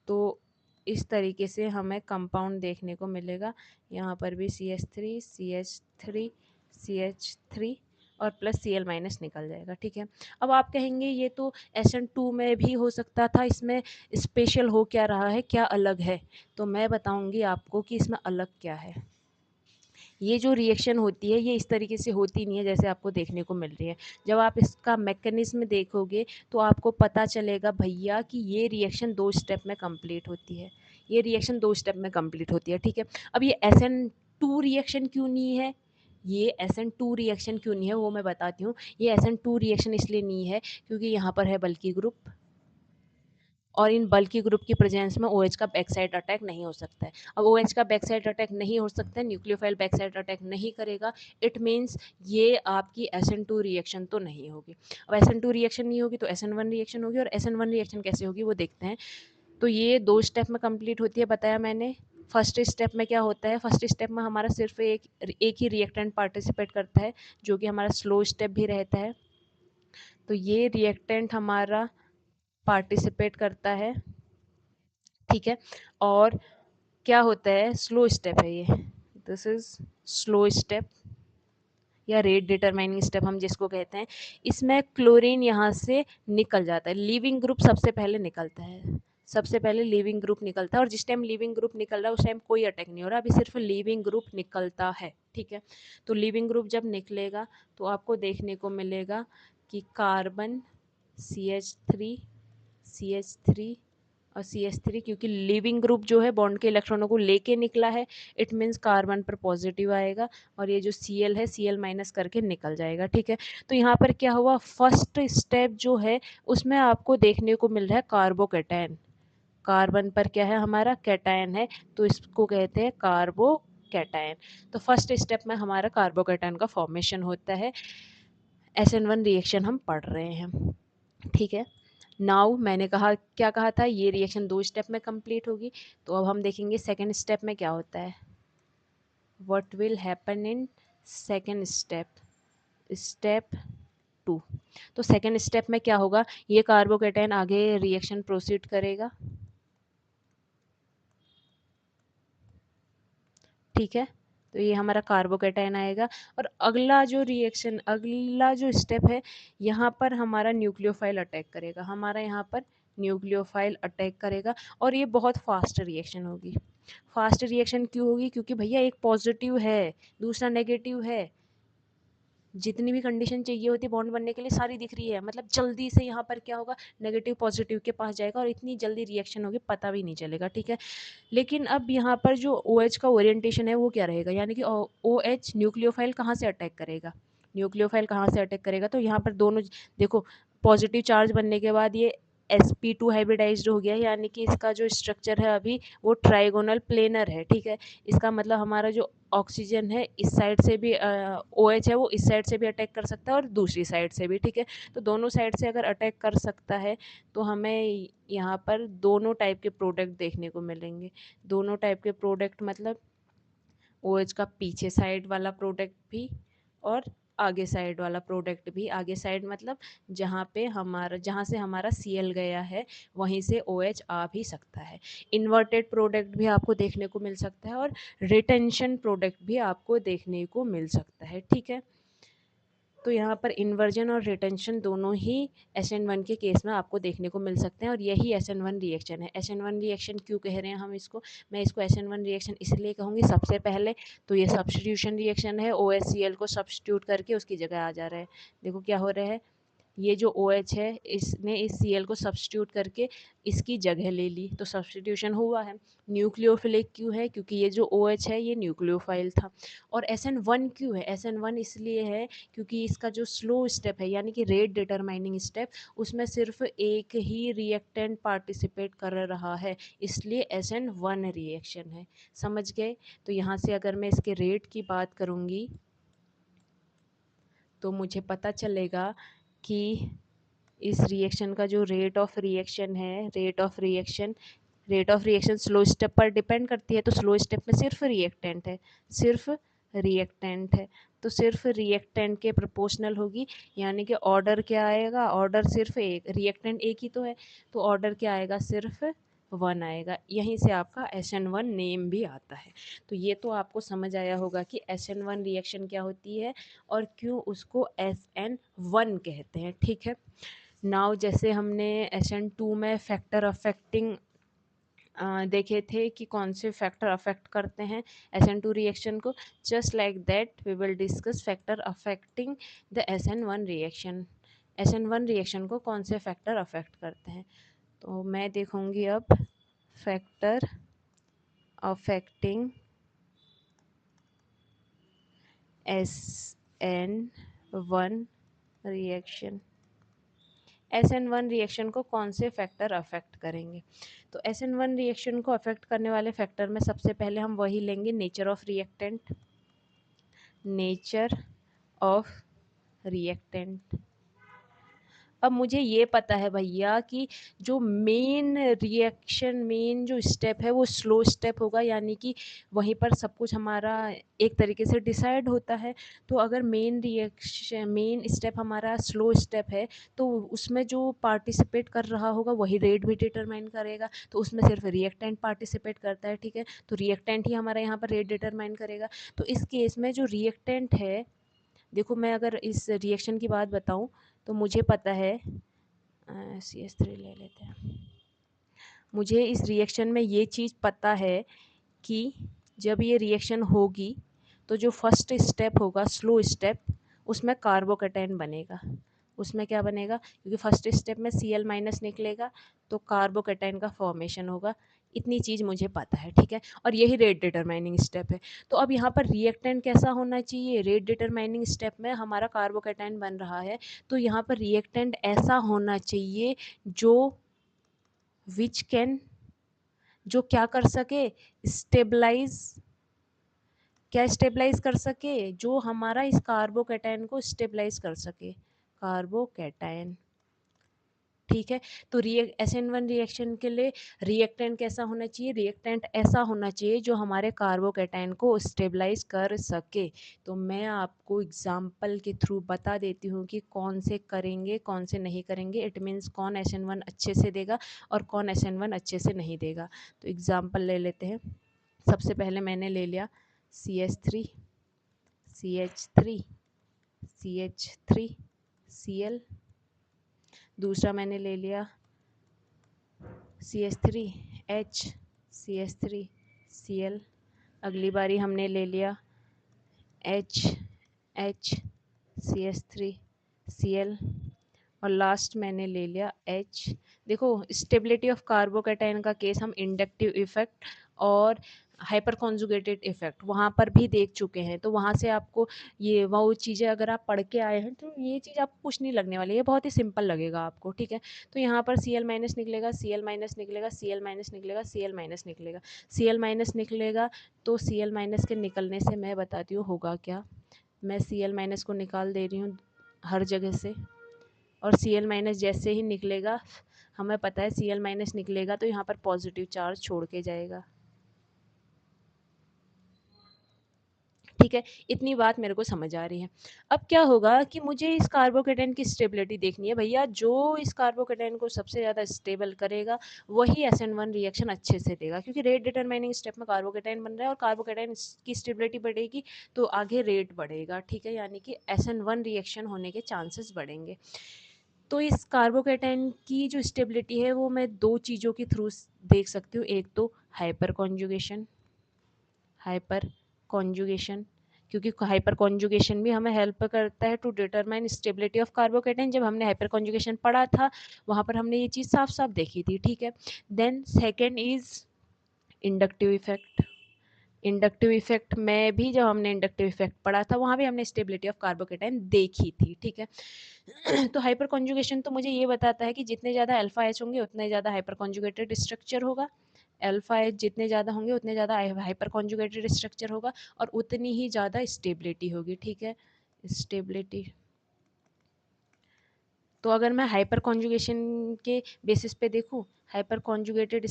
तो इस तरीके से हमें कंपाउंड देखने को मिलेगा। यहाँ पर भी CH3 CH3 CH3 और प्लस Cl माइनस निकल जाएगा, ठीक है। अब आप कहेंगे ये तो SN2 में भी हो सकता था, इसमें स्पेशल हो क्या रहा है, क्या अलग है? तो मैं बताऊंगी आपको कि इसमें अलग क्या है। ये जो रिएक्शन होती है ये इस तरीके से होती नहीं है जैसे आपको देखने को मिल रही है। जब आप इसका मैकेनिज्म देखोगे तो आपको पता चलेगा भैया कि ये रिएक्शन 2 स्टेप में कंप्लीट होती है। ये रिएक्शन 2 स्टेप में कंप्लीट होती है, ठीक है। अब ये SN2 रिएक्शन क्यों नहीं है, ये SN2 रिएक्शन क्यों नहीं है वो मैं बताती हूँ। ये SN2 रिएक्शन इसलिए नहीं है क्योंकि यहाँ पर है बल्कि ग्रुप, और इन बल्कि ग्रुप की प्रेजेंस में OH का बैक साइड अटैक नहीं हो सकता है। अब OH का बैक साइड अटैक नहीं हो सकता है, न्यूक्लियोफाइल बैक साइड अटैक नहीं करेगा, इट मीन्स ये आपकी SN2 रिएक्शन तो नहीं होगी। अब SN2 रिएक्शन नहीं होगी तो SN1 रिएक्शन होगी, और SN1 रिएक्शन कैसे होगी वो देखते हैं। तो ये 2 स्टेप में कंप्लीट होती है, बताया मैंने। फर्स्ट स्टेप में क्या होता है, फर्स्ट स्टेप में हमारा सिर्फ एक ही रिएक्टेंट पार्टिसिपेट करता है जो कि हमारा स्लो स्टेप भी रहता है। तो ये रिएक्टेंट हमारा पार्टिसिपेट करता है, ठीक है। और क्या होता है, स्लो स्टेप है ये, दिस इज स्लो स्टेप या रेट डिटरमाइनिंग स्टेप हम जिसको कहते हैं। इसमें क्लोरीन यहाँ से निकल जाता है, लीविंग ग्रुप सबसे पहले निकलता है, सबसे पहले लीविंग ग्रुप निकलता है। और जिस टाइम लीविंग ग्रुप निकल रहा है उस टाइम कोई अटैक नहीं हो रहा, अभी सिर्फ लीविंग ग्रुप निकलता है, ठीक है। तो लीविंग ग्रुप जब निकलेगा तो आपको देखने को मिलेगा कि कार्बन CH3 CH3 और CH3, क्योंकि लिविंग ग्रुप जो है बॉन्ड के इलेक्ट्रॉनों को लेके निकला है, इट मीन्स कार्बन पर पॉजिटिव आएगा और ये जो Cl है Cl माइनस करके निकल जाएगा, ठीक है। तो यहाँ पर क्या हुआ, फर्स्ट स्टेप जो है उसमें आपको देखने को मिल रहा है कार्बोकैटायन, कार्बन पर क्या है हमारा कैटायन है, तो इसको कहते हैं कार्बोकैटायन। तो फर्स्ट स्टेप में हमारा कार्बोकैटायन का फॉर्मेशन होता है, SN1 रिएक्शन हम पढ़ रहे हैं, ठीक है। नाउ मैंने कहा, क्या कहा था, ये रिएक्शन 2 स्टेप में कंप्लीट होगी। तो अब हम देखेंगे सेकेंड स्टेप में क्या होता है, what will happen in second step, step 2। तो सेकेंड स्टेप में क्या होगा, ये कार्बोकैटायन आगे रिएक्शन प्रोसीड करेगा, ठीक है। तो ये हमारा कार्बोकैटायन आएगा और अगला जो रिएक्शन, अगला जो स्टेप है, यहाँ पर हमारा न्यूक्लियोफाइल अटैक करेगा, हमारा यहाँ पर न्यूक्लियोफाइल अटैक करेगा और ये बहुत फास्ट रिएक्शन होगी। फास्ट रिएक्शन क्यों होगी, क्योंकि भैया एक पॉजिटिव है दूसरा नेगेटिव है, जितनी भी कंडीशन चाहिए होती है बॉन्ड बनने के लिए सारी दिख रही है, मतलब जल्दी से यहाँ पर क्या होगा, नेगेटिव पॉजिटिव के पास जाएगा और इतनी जल्दी रिएक्शन होगी पता भी नहीं चलेगा, ठीक है। लेकिन अब यहाँ पर जो OH का ओरिएंटेशन है वो क्या रहेगा, यानी कि OH न्यूक्लियोफाइल कहाँ से अटैक करेगा, न्यूक्लियोफाइल कहाँ से अटैक करेगा, तो यहाँ पर दोनों देखो, पॉजिटिव चार्ज बनने के बाद ये sp2 हाइब्रिडाइज्ड हो गया, यानी कि इसका जो स्ट्रक्चर है अभी वो ट्राइगोनल प्लेनर है, ठीक है। इसका मतलब हमारा जो ऑक्सीजन है इस साइड से भी OH है वो इस साइड से भी अटैक कर सकता है और दूसरी साइड से भी, ठीक है। तो दोनों साइड से अगर अटैक कर सकता है तो हमें यहाँ पर दोनों टाइप के प्रोडक्ट देखने को मिलेंगे। दोनों टाइप के प्रोडक्ट मतलब OH का पीछे साइड वाला प्रोडक्ट भी और आगे साइड वाला प्रोडक्ट भी। आगे साइड मतलब जहाँ से हमारा Cl गया है वहीं से OH आ भी सकता है। इन्वर्टेड प्रोडक्ट भी आपको देखने को मिल सकता है और रिटेंशन प्रोडक्ट भी आपको देखने को मिल सकता है, ठीक है। तो यहाँ पर इन्वर्जन और रिटेंशन दोनों ही SN1 के केस में आपको देखने को मिल सकते हैं और यही SN1 रिएक्शन है। SN1 रिएक्शन क्यों कह रहे हैं हम इसको, मैं इसको SN1 रिएक्शन इसलिए कहूँगी, सबसे पहले तो ये सब्स्टिट्यूशन रिएक्शन है, OHCl को सब्स्टिट्यूट करके उसकी जगह आ जा रहा है। देखो क्या हो रहा है, ये जो OH है इसने इस Cl को सब्स्टिट्यूट करके इसकी जगह ले ली, तो सब्स्टिट्यूशन हुआ है। न्यूक्लियोफिलिक क्यों है? क्योंकि ये जो OH है ये न्यूक्लियोफाइल था। और SN1 क्यों है? SN1 इसलिए है क्योंकि इसका जो स्लो स्टेप है यानी कि रेट डिटरमाइनिंग स्टेप, उसमें सिर्फ एक ही रिएक्टेंट पार्टिसिपेट कर रहा है, इसलिए SN1 रिएक्शन है। समझ गए? तो यहाँ से अगर मैं इसके रेट की बात करूँगी तो मुझे पता चलेगा कि इस रिएक्शन का जो रेट ऑफ रिएक्शन है, rate of reaction slow step पर डिपेंड करती है। तो स्लो स्टेप में सिर्फ रिएक्टेंट है, सिर्फ रिएक्टेंट है, तो सिर्फ रिएक्टेंट के प्रोपोर्शनल होगी, यानी कि ऑर्डर क्या आएगा? ऑर्डर सिर्फ एक, रिएक्टेंट एक ही तो है, तो ऑर्डर क्या आएगा? सिर्फ 1 आएगा। यहीं से आपका SN1 नेम भी आता है। तो ये तो आपको समझ आया होगा कि SN1 रिएक्शन क्या होती है और क्यों उसको SN1 कहते हैं। ठीक है, नाउ जैसे हमने SN2 में फैक्टर अफेक्टिंग देखे थे कि कौन से फैक्टर अफेक्ट करते हैं SN2 रिएक्शन को, just like that we will discuss factor affecting the SN1 reaction. SN1 reaction को कौन से फैक्टर अफेक्ट करते हैं? तो मैं देखूंगी अब factor affecting SN1 reaction. SN1 reaction को कौन से फैक्टर अफेक्ट करेंगे? तो SN1 रिएक्शन को अफेक्ट करने वाले फैक्टर में सबसे पहले हम वही लेंगे, nature of reactant. Nature of reactant. अब मुझे ये पता है भैया कि जो मेन रिएक्शन, मेन जो स्टेप है वो स्लो स्टेप होगा, यानी कि वहीं पर सब कुछ हमारा एक तरीके से डिसाइड होता है। तो अगर मेन रिएक्शन, मेन स्टेप हमारा स्लो स्टेप है, तो उसमें जो पार्टिसिपेट कर रहा होगा वही रेट भी डिटरमाइन करेगा, तो उसमें सिर्फ रिएक्टेंट पार्टिसिपेट करता है। ठीक है, तो रिएक्टेंट ही हमारा यहाँ पर रेट डिटरमाइन करेगा। तो इस केस में जो रिएक्टेंट है, देखो मैं अगर इस रिएक्शन की बात बताऊं तो मुझे पता है, CH3 ले लेते हैं। मुझे इस रिएक्शन में ये चीज़ पता है कि जब ये रिएक्शन होगी तो जो फर्स्ट स्टेप होगा स्लो स्टेप, उसमें कार्बोकैटायन बनेगा। उसमें क्या बनेगा? क्योंकि फर्स्ट स्टेप में Cl- निकलेगा तो कार्बोकैटायन का फॉर्मेशन होगा। इतनी चीज़ मुझे पता है। ठीक है, और यही रेट डिटरमाइनिंग स्टेप है। तो अब यहाँ पर रिएक्टेंट कैसा होना चाहिए? रेट डिटरमाइनिंग स्टेप में हमारा कार्बोकैटायन बन रहा है, तो यहाँ पर रिएक्टेंट ऐसा होना चाहिए जो विच कैन, जो क्या कर सके? स्टेबलाइज। क्या स्टेबलाइज कर सके? जो हमारा इस कार्बोकैटायन को स्टेबलाइज कर सके, कार्बोकैटायन। ठीक है, तो SN1 रिएक्शन के लिए रिएक्टेंट कैसा होना चाहिए? रिएक्टेंट ऐसा होना चाहिए जो हमारे कार्बोकैटायन को स्टेबलाइज कर सके। तो मैं आपको एग्जाम्पल के थ्रू बता देती हूँ कि कौन से करेंगे, कौन से नहीं करेंगे। इट मीन्स कौन SN1 अच्छे से देगा और कौन SN1 अच्छे से नहीं देगा। तो एग्जाम्पल ले लेते हैं। सबसे पहले मैंने ले लिया CH3, CH3, CH3, Cl। दूसरा मैंने ले लिया CH3H, CH3Cl। अगली बारी हमने ले लिया H, CH3Cl। और लास्ट मैंने ले लिया H। देखो, स्टेबिलिटी ऑफ कार्बोकैटायन का केस हम इंडक्टिव इफेक्ट और हाइपर कॉन्जुगेटेड इफेक्ट वहाँ पर भी देख चुके हैं, तो वहाँ से आपको ये वो चीज़ें अगर आप पढ़ के आए हैं तो ये चीज़ आपको कुछ नहीं लगने वाली है, बहुत ही सिंपल लगेगा आपको। ठीक है, तो यहाँ पर Cl- निकलेगा, Cl- निकलेगा, Cl- निकलेगा, Cl- निकलेगा, Cl- निकलेगा। तो Cl- के निकलने से मैं बताती हूँ होगा क्या। मैं Cl- को निकाल दे रही हूँ हर जगह से, और Cl- जैसे ही निकलेगा, हमें पता है Cl- निकलेगा तो यहाँ पर पॉजिटिव चार्ज छोड़ के जाएगा। ठीक है, इतनी बात मेरे को समझ आ रही है। अब क्या होगा कि मुझे इस कार्बोकैटायन की स्टेबिलिटी देखनी है भैया। जो इस कार्बोकैटायन को सबसे ज़्यादा स्टेबल करेगा वही SN1 रिएक्शन अच्छे से देगा, क्योंकि रेट डिटरमाइनिंग स्टेप में कार्बोकैटायन बन रहा है और कार्बोकैटायन की स्टेबिलिटी बढ़ेगी तो आगे रेट बढ़ेगा। ठीक है, यानी कि SN1 रिएक्शन होने के चांसेस बढ़ेंगे। तो इस कार्बोकैटायन की जो स्टेबिलिटी है वो मैं दो चीज़ों के थ्रू देख सकती हूँ। एक तो हाइपर कॉन्जुगेशन, हाइपर कॉन्जुगेशन क्योंकि हाइपर कॉन्जुगेशन भी हमें हेल्प करता है to determine stability of carbocation. जब हमने हाइपर कॉन्जुगेशन पढ़ा था वहाँ पर हमने ये चीज़ साफ साफ देखी थी, ठीक है। Then second is inductive effect. Inductive effect में भी जब हमने इंडक्टिव इफेक्ट पढ़ा था वहाँ भी हमने स्टेबिलिटी ऑफ कार्बोकेटाइन देखी थी, ठीक है। तो हाइपर कॉन्जुगेशन तो मुझे ये बताता है कि जितने ज़्यादा अल्फा एच होंगे उतने ज़्यादा हाइपर कॉन्जुगेटेड स्ट्रक्चर होगा, अल्फा एच जितने ज़्यादा होंगे उतने ज़्यादा हाइपर कॉन्जुगेटेड स्ट्रक्चर होगा और उतनी ही ज़्यादा स्टेबिलिटी होगी, ठीक है। स्टेबिलिटी तो अगर मैं हाइपर कॉन्जुगेशन के बेसिस पे देखूँ, हाइपर कॉन्जुगेटेड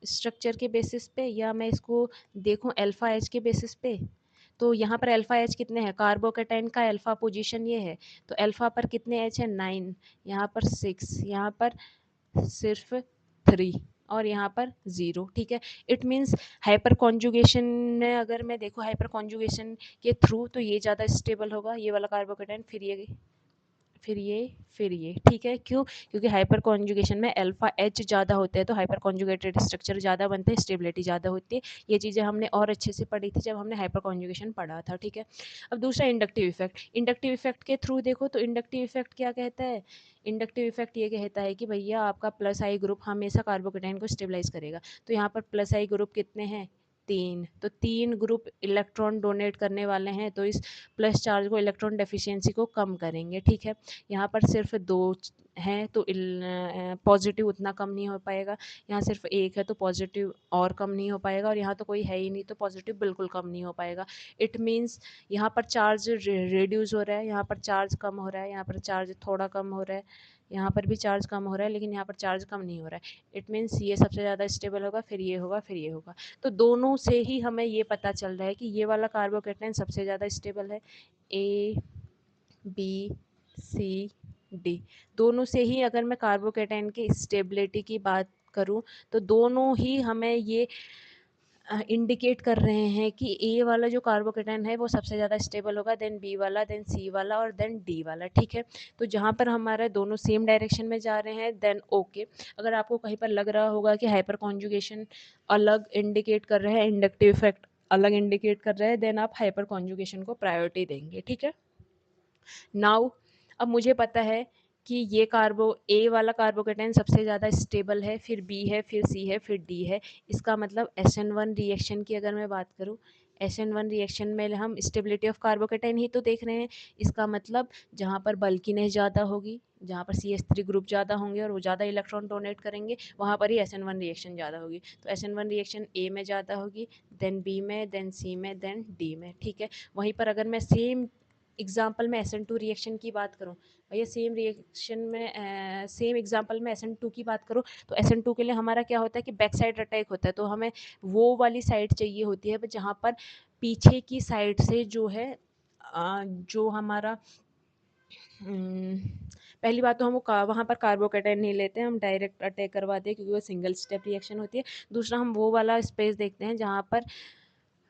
स्ट्रक्चर के बेसिस पे, या मैं इसको देखूँ अल्फा एच के बेसिस पे, तो यहाँ पर अल्फा एच कितने हैं, कार्बोकेटाइन का अल्फा पोजीशन ये है, तो अल्फा पर कितने एच है 9, यहाँ पर 6, यहाँ पर सिर्फ 3 और यहाँ पर 0, ठीक है। इट मीन्स हाइपर कॉन्जुगेशन में अगर मैं देखूँ हाइपर कॉन्जुगेशन के थ्रू तो ये ज़्यादा स्टेबल होगा, ये वाला कार्बोकेटाइन, फिर ये, ठीक है। क्यों? क्योंकि हाइपर कॉन्जुगेशन में अल्फा एच ज़्यादा होते हैं तो हाइपर कॉन्जुगेटेड स्ट्रक्चर ज़्यादा बनते हैं, स्टेबिलिटी ज़्यादा होती है। ये चीज़ें हमने और अच्छे से पढ़ी थी जब हमने हाइपर कॉन्जुगेशन पढ़ा था, ठीक है। अब दूसरा इंडक्टिव इफेक्ट। इंडक्टिव इफेक्ट के थ्रू देखो तो इंडक्टिव इफेक्ट क्या कहता है, इंडक्टिव इफेक्ट ये कहता है कि भैया आपका प्लस आई ग्रुप हमेशा कार्बोकेटाइन को स्टेबलाइज करेगा। तो यहाँ पर प्लस आई ग्रुप कितने हैं, 3, तो 3 ग्रुप इलेक्ट्रॉन डोनेट करने वाले हैं तो इस प्लस चार्ज को, इलेक्ट्रॉन डेफिशिएंसी को कम करेंगे, ठीक है। यहाँ पर सिर्फ 2 हैं तो पॉजिटिव उतना कम नहीं हो पाएगा, यहाँ सिर्फ 1 है तो पॉजिटिव और कम नहीं हो पाएगा, और यहाँ तो कोई है ही नहीं तो पॉजिटिव बिल्कुल कम नहीं हो पाएगा। इट मीन्स यहाँ पर चार्ज रिड्यूस हो रहा है, यहाँ पर चार्ज कम हो रहा है, यहाँ पर चार्ज थोड़ा कम हो रहा है, यहाँ पर भी चार्ज कम हो रहा है, लेकिन यहाँ पर चार्ज कम नहीं हो रहा है। इट मीन्स ये सबसे ज़्यादा स्टेबल होगा, फिर ये होगा, फिर ये होगा। तो दोनों से ही हमें ये पता चल रहा है कि ये वाला कार्बोकेटाइन सबसे ज़्यादा स्टेबल है। ए बी सी डी, दोनों से ही अगर मैं कार्बोकेटाइन की स्टेबिलिटी की बात करूं तो दोनों ही हमें ये इंडिकेट कर रहे हैं कि ए वाला जो कार्बोकेटाइन है वो सबसे ज़्यादा स्टेबल होगा, देन बी वाला, देन सी वाला और देन डी वाला, ठीक है। तो जहाँ पर हमारा दोनों सेम डायरेक्शन में जा रहे हैं देन ओके। अगर आपको कहीं पर लग रहा होगा कि हाइपर कॉन्जुगेशन अलग इंडिकेट कर रहे हैं, इंडक्टिव इफेक्ट अलग इंडिकेट कर रहे हैं, देन आप हाइपर कॉन्जुगेशन को प्रायोरिटी देंगे, ठीक है। नाउ अब मुझे पता है कि ये ए वाला कार्बोकेटाइन सबसे ज़्यादा स्टेबल है, फिर बी है, फिर सी है, फिर डी है। इसका मतलब SN1 रिएक्शन की अगर मैं बात करूँ, SN1 रिएक्शन में हम स्टेबिलिटी ऑफ कार्बोकेटाइन ही तो देख रहे हैं। इसका मतलब जहाँ पर बल्कीनेस ज़्यादा होगी, जहाँ पर CH3 ग्रुप ज़्यादा होंगे और वो ज़्यादा इलेक्ट्रॉन डोनेट करेंगे, वहाँ पर ही SN1 रिएक्शन ज़्यादा होगी। तो SN1 रिएक्शन ए में ज़्यादा होगी, देन बी में, देन सी में, देन डी में, ठीक है। वहीं पर अगर मैं सेम एग्जाम्पल में SN2 रिएक्शन की बात करूँ, भैया सेम रिएक्शन में सेम एग्जाम्पल में SN2 की बात करूँ तो SN2 के लिए हमारा क्या होता है कि बैक साइड अटैक होता है, तो हमें वो वाली साइड चाहिए होती है जहाँ पर पीछे की साइड से जो है जो हमारा पहली बात तो हम वहाँ पर कार्बोकेटाइन नहीं लेते हैं, हम डायरेक्ट अटैक करवाते हैं क्योंकि वो सिंगल स्टेप रिएक्शन होती है। दूसरा हम वो वाला स्पेस देखते हैं जहाँ पर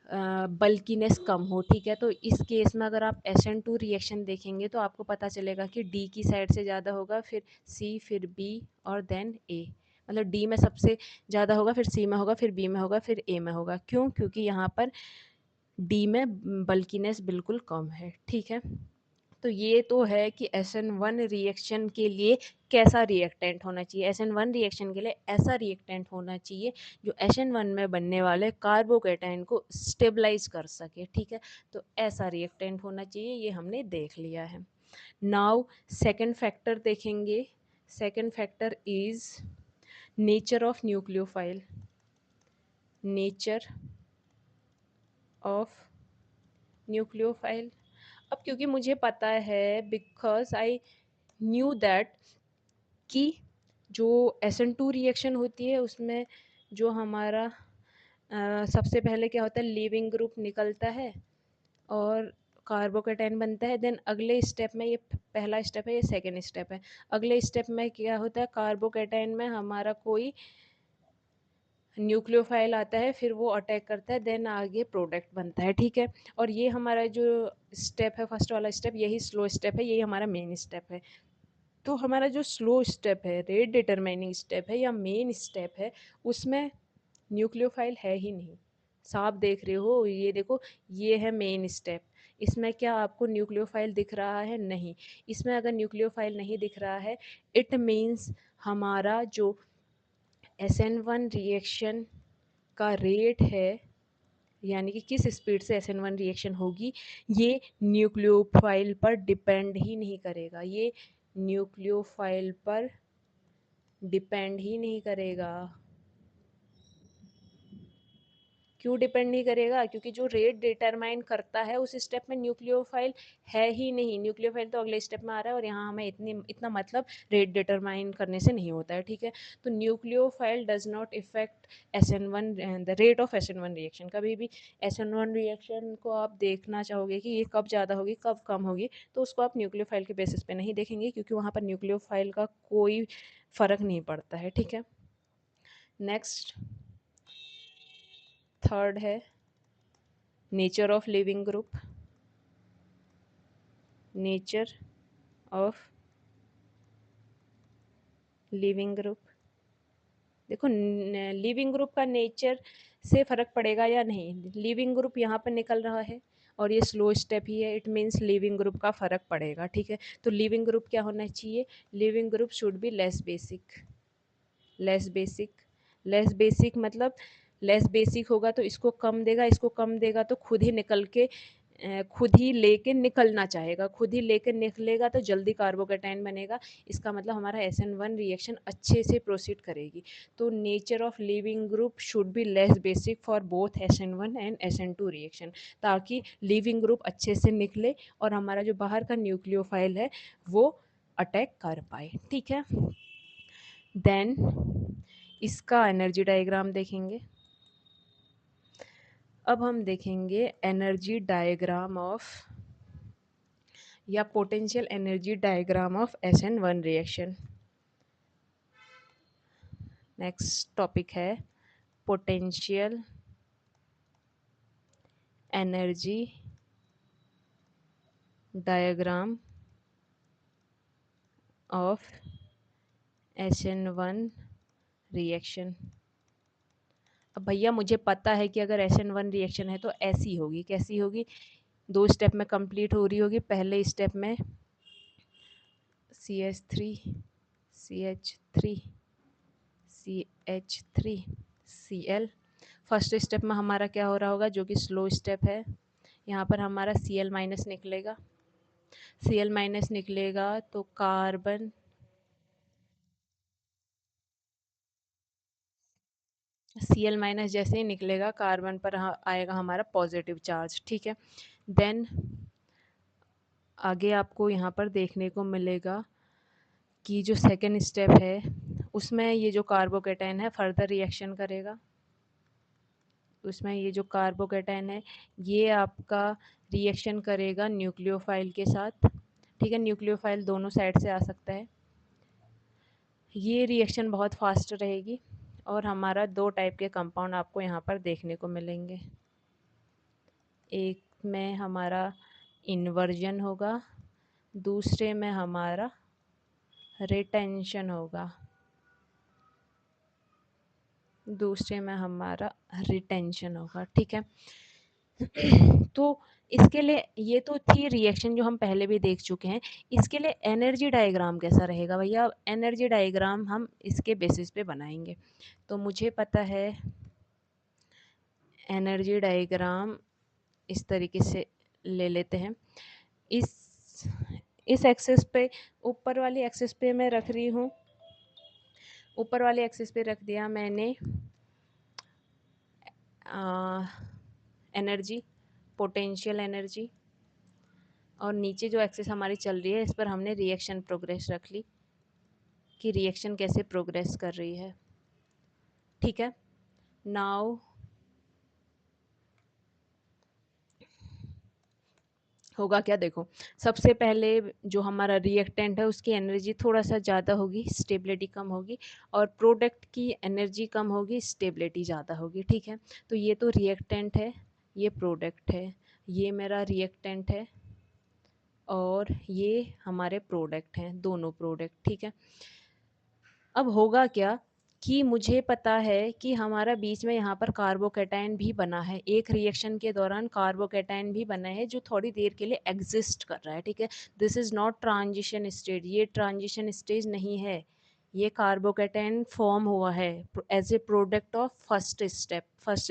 बल्कीनेस कम हो, ठीक है। तो इस केस में अगर आप SN2 रिएक्शन देखेंगे तो आपको पता चलेगा कि डी की साइड से ज़्यादा होगा, फिर सी, फिर बी और देन ए। मतलब डी में सबसे ज़्यादा होगा, फिर सी में होगा, फिर बी में होगा, फिर ए में होगा। क्यों? क्योंकि यहाँ पर डी में बल्कीनेस बिल्कुल कम है, ठीक है। तो ये तो है कि SN1 रिएक्शन के लिए कैसा रिएक्टेंट होना चाहिए। SN1 रिएक्शन के लिए ऐसा रिएक्टेंट होना चाहिए जो SN1 में बनने वाले कार्बोकेटाइन को स्टेबलाइज कर सके, ठीक है। तो ऐसा रिएक्टेंट होना चाहिए, ये हमने देख लिया है। नाउ सेकंड फैक्टर देखेंगे। Second factor is nature of nucleophile. Nature of nucleophile. अब क्योंकि मुझे पता है, बिकॉज आई न्यू दैट कि जो SN2 रिएक्शन होती है उसमें जो हमारा सबसे पहले क्या होता है, लीविंग ग्रुप निकलता है और कार्बोकेटाइन बनता है। देन अगले स्टेप में, ये पहला स्टेप है, ये सेकेंड स्टेप है। अगले स्टेप में क्या होता है, कार्बोकेटाइन में हमारा कोई न्यूक्लियोफाइल आता है, फिर वो अटैक करता है, देन आगे प्रोडक्ट बनता है, ठीक है। और ये हमारा जो स्टेप है, फर्स्ट वाला स्टेप, यही स्लो स्टेप है, यही हमारा मेन स्टेप है। तो हमारा जो स्लो स्टेप है, रेट डिटरमाइनिंग स्टेप है या मेन स्टेप है, उसमें न्यूक्लियोफाइल है ही नहीं। साफ देख रहे हो, ये देखो, ये है मेन स्टेप। इसमें क्या आपको न्यूक्लियोफाइल दिख रहा है? नहीं। इसमें अगर न्यूक्लियोफाइल नहीं दिख रहा है, इट मीन्स हमारा जो SN1 रिएक्शन का रेट है, यानी कि किस स्पीड से SN1 रिएक्शन होगी, ये न्यूक्लियोफाइल पर डिपेंड ही नहीं करेगा। ये न्यूक्लियोफाइल पर डिपेंड ही नहीं करेगा। क्यों डिपेंड नहीं करेगा? क्योंकि जो रेट डिटरमाइन करता है उस स्टेप में न्यूक्लियोफाइल है ही नहीं। न्यूक्लियोफाइल तो अगले स्टेप में आ रहा है, और यहाँ हमें इतना मतलब रेट डिटरमाइन करने से नहीं होता है, ठीक है। तो nucleophile does not effect SN1, the rate of SN1 reaction. कभी भी SN1 रिएक्शन को आप देखना चाहोगे कि ये कब ज़्यादा होगी कब कम होगी, तो उसको आप न्यूक्लियोफाइल के बेसिस पे नहीं देखेंगे, क्योंकि वहाँ पर न्यूक्लियोफाइल का कोई फ़र्क नहीं पड़ता है, ठीक है। नेक्स्ट, थर्ड है nature of leaving group. Nature of leaving group, देखो लिविंग ग्रुप का नेचर से फ़र्क पड़ेगा या नहीं। लिविंग ग्रुप यहाँ पर निकल रहा है और ये स्लो स्टेप ही है, इट मीन्स लिविंग ग्रुप का फ़र्क पड़ेगा, ठीक है। तो लिविंग ग्रुप क्या होना चाहिए? Leaving group should be less basic. Less basic, less basic मतलब लेस बेसिक होगा तो इसको कम देगा, इसको कम देगा तो खुद ही निकल के खुद ही लेके निकलना चाहेगा। खुद ही लेके निकलेगा तो जल्दी कार्बोकेटाइन बनेगा। इसका मतलब हमारा SN1 रिएक्शन अच्छे से प्रोसीड करेगी। तो nature of leaving group should be less basic for both SN1 and SN2 reaction, ताकि लिविंग ग्रुप अच्छे से निकले और हमारा जो बाहर का न्यूक्लियोफाइल है वो अटैक कर पाए, ठीक है। देन इसका एनर्जी डायग्राम देखेंगे। अब हम देखेंगे एनर्जी डायग्राम ऑफ या potential energy diagram of SN1 reaction. Next topic है potential energy diagram of SN1 reaction. अब भैया मुझे पता है कि अगर SN1 रिएक्शन है तो ऐसी होगी, कैसी होगी? 2 स्टेप में कंप्लीट हो रही होगी। पहले स्टेप में CH3 CH3 CH3 Cl। First step में हमारा क्या हो रहा होगा, जो कि स्लो स्टेप है, यहाँ पर हमारा Cl माइनस निकलेगा। Cl माइनस निकलेगा तो कार्बन Cl माइनस जैसे ही निकलेगा, कार्बन पर आएगा हमारा पॉजिटिव चार्ज, ठीक है। देन आगे आपको यहाँ पर देखने को मिलेगा कि जो सेकेंड स्टेप है उसमें ये जो कार्बोकेटाइन है फर्दर रिएक्शन करेगा। उसमें ये जो कार्बोकेटाइन है ये आपका रिएक्शन करेगा न्यूक्लियोफाइल के साथ, ठीक है। न्यूक्लियोफाइल दोनों साइड से आ सकता है। ये रिएक्शन बहुत फास्ट रहेगी और हमारा 2 टाइप के कंपाउंड आपको यहाँ पर देखने को मिलेंगे। एक में हमारा इन्वर्जन होगा, दूसरे में हमारा रिटेंशन होगा। दूसरे में हमारा रिटेंशन होगा, ठीक है। तो इसके लिए ये तो थी रिएक्शन जो हम पहले भी देख चुके हैं। इसके लिए एनर्जी डायग्राम कैसा रहेगा भैया? एनर्जी डायग्राम हम इसके बेसिस पे बनाएंगे। तो मुझे पता है एनर्जी डायग्राम इस तरीके से ले लेते हैं। इस एक्सिस पे, ऊपर वाली एक्सिस पे मैं रख रही हूँ, ऊपर वाले एक्सिस पे रख दिया मैंने एनर्जी, पोटेंशियल एनर्जी, और नीचे जो एक्सिस हमारी चल रही है इस पर हमने रिएक्शन प्रोग्रेस रख ली कि रिएक्शन कैसे प्रोग्रेस कर रही है, ठीक है। नाउ होगा क्या, देखो, सबसे पहले जो हमारा रिएक्टेंट है उसकी एनर्जी थोड़ा सा ज़्यादा होगी, स्टेबिलिटी कम होगी, और प्रोडक्ट की एनर्जी कम होगी, स्टेबिलिटी ज़्यादा होगी, ठीक है। तो ये तो रिएक्टेंट है, ये प्रोडक्ट है, ये मेरा रिएक्टेंट है और ये हमारे प्रोडक्ट हैं, दोनों प्रोडक्ट, ठीक है। अब होगा क्या कि मुझे पता है कि हमारा बीच में यहाँ पर कार्बोकैटायन भी बना है, एक रिएक्शन के दौरान कार्बोकैटायन भी बना है जो थोड़ी देर के लिए एग्जिस्ट कर रहा है, ठीक है। This is not transition stage, ये ट्रांजिशन स्टेज नहीं है, ये कार्बोकैटायन फॉर्म हुआ है as a product of first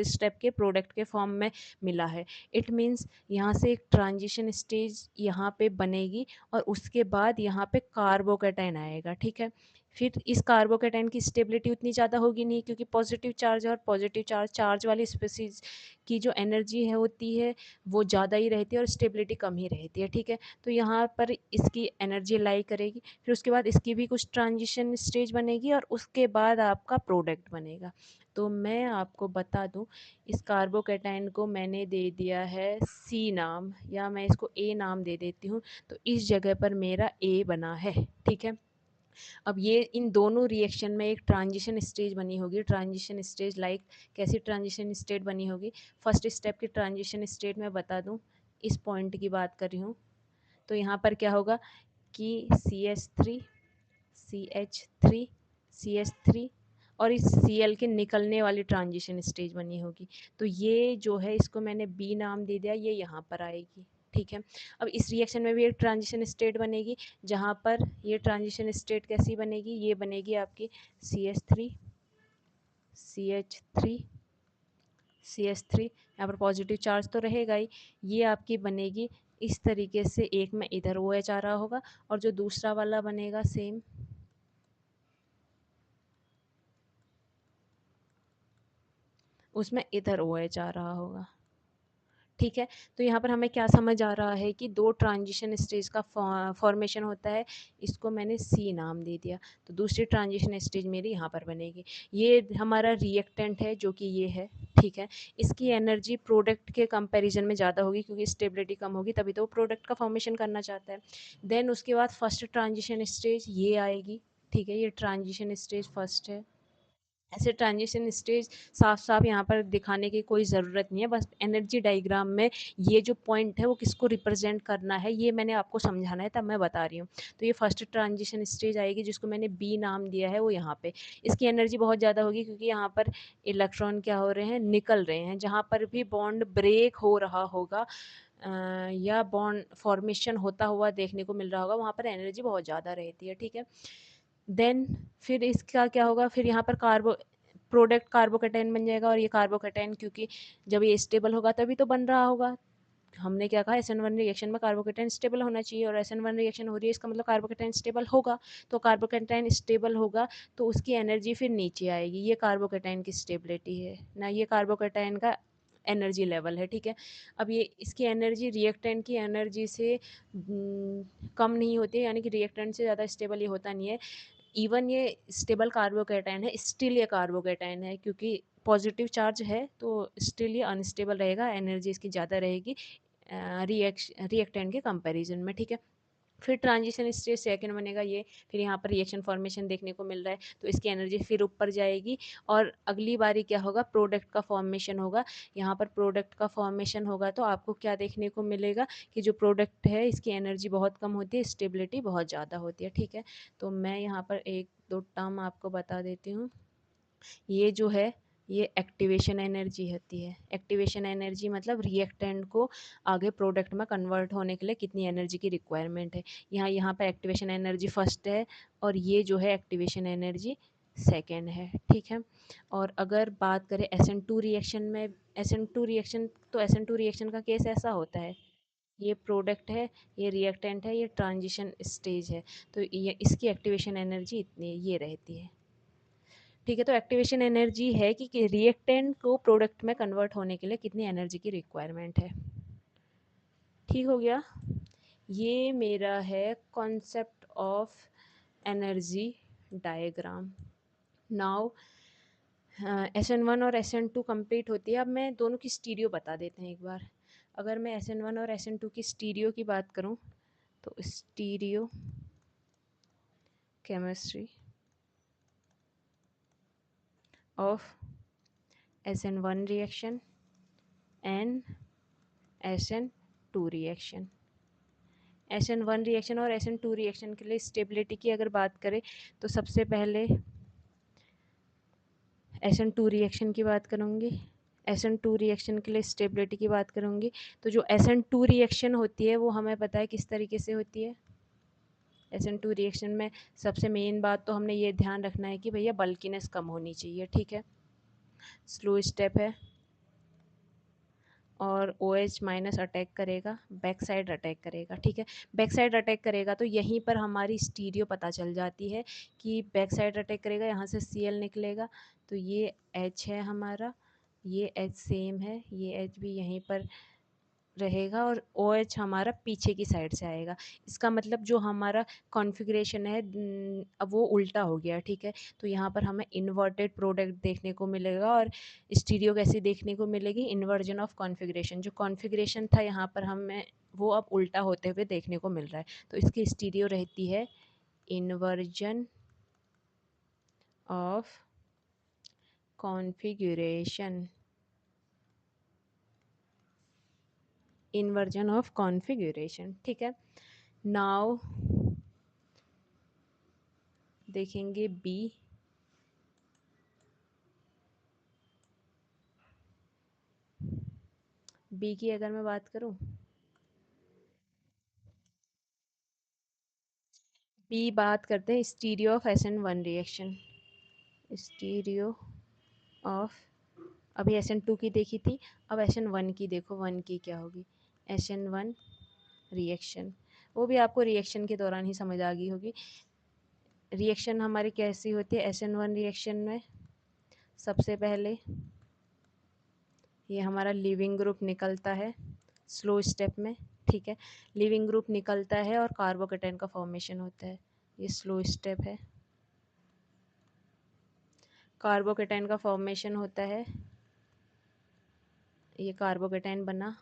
step के प्रोडक्ट के फॉर्म में मिला है। इट मीन्स यहाँ से एक ट्रांजिशन स्टेज यहाँ पे बनेगी और उसके बाद यहाँ पे कार्बोकैटायन आएगा, ठीक है। फिर इस कार्बोकैटायन की स्टेबिलिटी उतनी ज़्यादा होगी नहीं, क्योंकि पॉजिटिव चार्ज और पॉजिटिव चार्ज वाली स्पीसीज की जो एनर्जी है होती है वो ज़्यादा ही रहती है और स्टेबिलिटी कम ही रहती है, ठीक है। तो यहाँ पर इसकी एनर्जी लाई करेगी, फिर उसके बाद इसकी भी कुछ ट्रांजिशन स्टेज बनेगी और उसके बाद आपका प्रोडक्ट बनेगा। तो मैं आपको बता दूं, इस कार्बोकैटायन को मैंने दे दिया है सी नाम, या मैं इसको ए नाम दे देती हूँ। तो इस जगह पर मेरा ए बना है, ठीक है। अब ये इन दोनों रिएक्शन में एक ट्रांजिशन स्टेज बनी होगी, ट्रांजिशन स्टेज लाइक कैसी ट्रांजिशन स्टेट बनी होगी। फर्स्ट स्टेप की ट्रांजिशन स्टेट मैं बता दूं, इस पॉइंट की बात कर रही हूँ। तो यहाँ पर क्या होगा कि CH3 CH3 CH3 और इस Cl के निकलने वाली ट्रांजिशन स्टेज बनी होगी। तो ये जो है इसको मैंने बी नाम दे दिया, ये यहाँ पर आएगी, ठीक है। अब इस रिएक्शन में भी एक ट्रांजिशन स्टेट बनेगी, जहाँ पर ये ट्रांजिशन स्टेट कैसी बनेगी, ये बनेगी आपकी CH3 CH3 CH3, यहाँ पर पॉजिटिव चार्ज तो रहेगा ही, ये आपकी बनेगी इस तरीके से, एक में इधर OH आ रहा होगा और जो दूसरा वाला बनेगा सेम उसमें इधर OH आ रहा होगा, ठीक है। तो यहाँ पर हमें क्या समझ आ रहा है कि दो ट्रांजिशन स्टेज का फॉर्मेशन होता है, इसको मैंने सी नाम दे दिया। तो दूसरी ट्रांजिशन स्टेज मेरी यहाँ पर बनेगी, ये हमारा रिएक्टेंट है जो कि ये है, ठीक है। इसकी एनर्जी प्रोडक्ट के कंपैरिजन में ज़्यादा होगी क्योंकि स्टेबिलिटी कम होगी, तभी तो वो प्रोडक्ट का फॉर्मेशन करना चाहता है। देन उसके बाद फर्स्ट ट्रांजिशन स्टेज ये आएगी, ठीक है, ये ट्रांजिशन स्टेज फर्स्ट है। ऐसे ट्रांजिशन स्टेज साफ साफ यहाँ पर दिखाने की कोई ज़रूरत नहीं है, बस एनर्जी डायग्राम में ये जो पॉइंट है वो किसको रिप्रेजेंट करना है ये मैंने आपको समझाना है, तब मैं बता रही हूँ। तो ये फर्स्ट ट्रांजिशन स्टेज आएगी जिसको मैंने बी नाम दिया है, वो यहाँ पे इसकी एनर्जी बहुत ज़्यादा होगी क्योंकि यहाँ पर इलेक्ट्रॉन क्या हो रहे हैं, निकल रहे हैं। जहाँ पर भी बॉन्ड ब्रेक हो रहा होगा या बॉन्ड फॉर्मेशन होता हुआ देखने को मिल रहा होगा, वहाँ पर एनर्जी बहुत ज़्यादा रहती है, ठीक है। देन फिर इसका क्या होगा, फिर यहाँ पर प्रोडक्ट कार्बोकैटायन बन जाएगा, और ये कार्बोकैटायन क्योंकि जब ये स्टेबल होगा तभी तो बन रहा होगा। हमने क्या कहा, SN1 रिएक्शन में कार्बोकैटायन स्टेबल होना चाहिए, और SN1 रिएक्शन हो रही है इसका मतलब कार्बोकैटायन स्टेबल होगा। तो कार्बोकैटायन स्टेबल होगा तो उसकी एनर्जी फिर नीचे आएगी, ये कार्बोकैटायन की स्टेबिलिटी है ना, ये कार्बोकैटायन का एनर्जी लेवल है, ठीक है। अब ये इसकी एनर्जी रिएक्टेंट की एनर्जी से कम नहीं होती है, यानी कि रिएक्टेंट से ज़्यादा स्टेबल ये होता नहीं है। इवन ये स्टेबल कार्बोकैटायन है, स्टिल ये कार्बोकैटायन है, क्योंकि पॉजिटिव चार्ज है तो स्टिल ये अनस्टेबल रहेगा, एनर्जी इसकी ज़्यादा रहेगी रिएक्टेंट के कंपैरिजन में, ठीक है। फिर ट्रांजिशन स्टेज सेकंड बनेगा ये, फिर यहाँ पर रिएक्शन फॉर्मेशन देखने को मिल रहा है तो इसकी एनर्जी फिर ऊपर जाएगी, और अगली बारी क्या होगा, प्रोडक्ट का फॉर्मेशन होगा। यहाँ पर प्रोडक्ट का फॉर्मेशन होगा तो आपको क्या देखने को मिलेगा कि जो प्रोडक्ट है इसकी एनर्जी बहुत कम होती है, स्टेबिलिटी बहुत ज़्यादा होती है, ठीक है। तो मैं यहाँ पर एक दो टर्म आपको बता देती हूँ। ये जो है ये एक्टिवेशन एनर्जी होती है। एक्टिवेशन एनर्जी मतलब रिएक्टेंट को आगे प्रोडक्ट में कन्वर्ट होने के लिए कितनी एनर्जी की रिक्वायरमेंट है। यहाँ पे एक्टिवेशन एनर्जी फर्स्ट है और ये जो है एक्टिवेशन एनर्जी सेकेंड है, ठीक है। और अगर बात करें SN2 रिएक्शन में, SN2 रिएक्शन तो SN2 रिएक्शन का केस ऐसा होता है, ये प्रोडक्ट है, ये रिएक्टेंट है, ये ट्रांजिशन स्टेज है, तो ये इसकी एक्टिवेशन एनर्जी इतनी ये रहती है, ठीक है। तो एक्टिवेशन एनर्जी है कि रिएक्टेंट को प्रोडक्ट में कन्वर्ट होने के लिए कितनी एनर्जी की रिक्वायरमेंट है, ठीक हो गया। ये मेरा है concept of energy diagram. Now SN1 और SN2 कंप्लीट होती है। अब मैं दोनों की स्टीरियो बता देते हैं एक बार। अगर मैं SN1 और SN2 की स्टीरियो की बात करूं तो stereo chemistry of SN1 reaction and SN2 reaction. SN1 reaction और SN2 रिएक्शन के लिए स्टेबिलिटी की अगर बात करें तो सबसे पहले SN2 रिएक्शन की बात करूँगी, SN2 रिएक्शन के लिए स्टेबिलिटी की बात करूँगी। तो जो SN2 रिएक्शन होती है वो हमें पता है किस तरीके से होती है। SN2 रिएक्शन में सबसे मेन बात तो हमने ये ध्यान रखना है कि भैया बल्कीनेस कम होनी चाहिए, ठीक है। स्लो स्टेप है और OH माइनस अटैक करेगा, बैक साइड अटैक करेगा, ठीक है। बैक साइड अटैक करेगा तो यहीं पर हमारी स्टीरियो पता चल जाती है कि बैक साइड अटैक करेगा, यहाँ से Cl निकलेगा, तो ये H है हमारा, ये H सेम है, ये H भी यहीं पर रहेगा और OH हमारा पीछे की साइड से आएगा। इसका मतलब जो हमारा कॉन्फ़िगरेशन है अब वो उल्टा हो गया, ठीक है। तो यहाँ पर हमें इन्वर्टेड प्रोडक्ट देखने को मिलेगा और स्टीरियो कैसी देखने को मिलेगी, इन्वर्जन ऑफ कॉन्फ़िगरेशन। जो कॉन्फ़िगरेशन था यहाँ पर हमें वो अब उल्टा होते हुए देखने को मिल रहा है। तो इसकी स्टीरियो रहती है inversion of configuration, inversion of configuration, ठीक है। नाउ देखेंगे बी। बी की अगर मैं बात करूं, बी बात करते हैं stereo of SN1 reaction. Stereo of, अभी SN2 की देखी थी, अब SN1 की देखो, 1 की क्या होगी, SN1 रिएक्शन। वो भी आपको रिएक्शन के दौरान ही समझ आ गई होगी। रिएक्शन हमारी कैसी होती है SN1 रिएक्शन में, सबसे पहले ये हमारा लीविंग ग्रुप निकलता है स्लो स्टेप में, ठीक है। लीविंग ग्रुप निकलता है और कार्बोकेटाइन का फॉर्मेशन होता है, ये स्लो स्टेप है। कार्बोकेटाइन का फॉर्मेशन होता है, ये कार्बोकेटाइन बना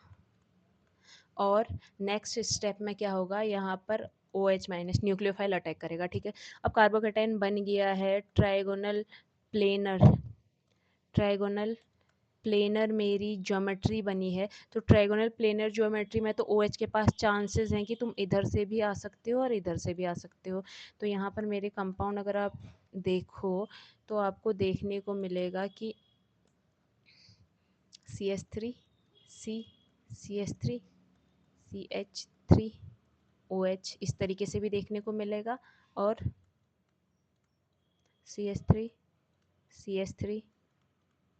और नेक्स्ट स्टेप में क्या होगा, यहाँ पर OH माइनस न्यूक्लियोफाइल अटैक करेगा, ठीक है। अब कार्बोकेटाइन बन गया है, ट्राइगोनल प्लेनर, ट्राइगोनल प्लेनर मेरी ज्योमेट्री बनी है, तो ट्राइगोनल प्लेनर ज्योमेट्री में तो OH के पास चांसेस हैं कि तुम इधर से भी आ सकते हो और इधर से भी आ सकते हो। तो यहाँ पर मेरे कंपाउंड अगर आप देखो तो आपको देखने को मिलेगा कि CH3 C CH3 CH3 OH इस तरीके से भी देखने को मिलेगा और CH3 CH3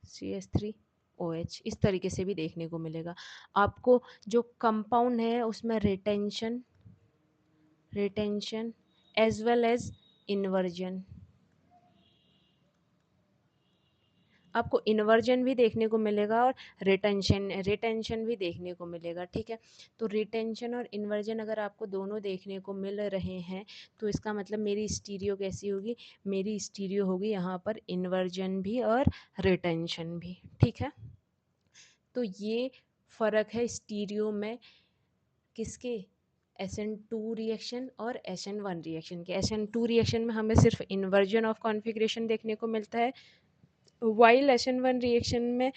CH3 OH इस तरीके से भी देखने को मिलेगा। आपको जो कंपाउंड है उसमें retention as well as inversion, आपको इन्वर्जन भी देखने को मिलेगा और रिटेंशन भी देखने को मिलेगा, ठीक है। तो रिटेंशन और इन्वर्जन अगर आपको दोनों देखने को मिल रहे हैं तो इसका मतलब मेरी स्टीरियो कैसी होगी, मेरी स्टीरियो होगी यहाँ पर इन्वर्जन भी और रिटेंशन भी, ठीक है। तो ये फ़र्क है स्टीरियो में किसके, SN2 रिएक्शन और SN1 रिएक्शन के। SN2 रिएक्शन में हमें सिर्फ इन्वर्जन ऑफ कॉन्फ़िगरेशन देखने को मिलता है, वाइल SN1 रिएक्शन में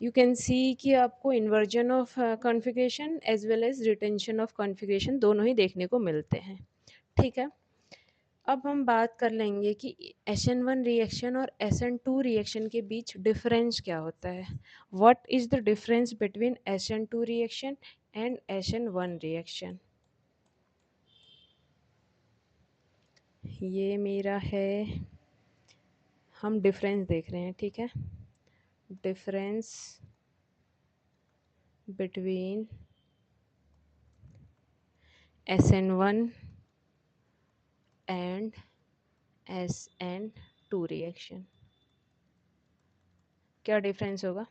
यू कैन सी कि आपको inversion of configuration as well as retention of configuration दोनों ही देखने को मिलते हैं, ठीक है। अब हम बात कर लेंगे कि SN1 रिएक्शन और SN2 रिएक्शन के बीच डिफरेंस क्या होता है। What is the difference between SN2 reaction and SN1 reaction. ये मेरा है, हम डिफरेंस देख रहे हैं, ठीक है। Difference between SN1 and SN2 reaction, क्या डिफरेंस होगा।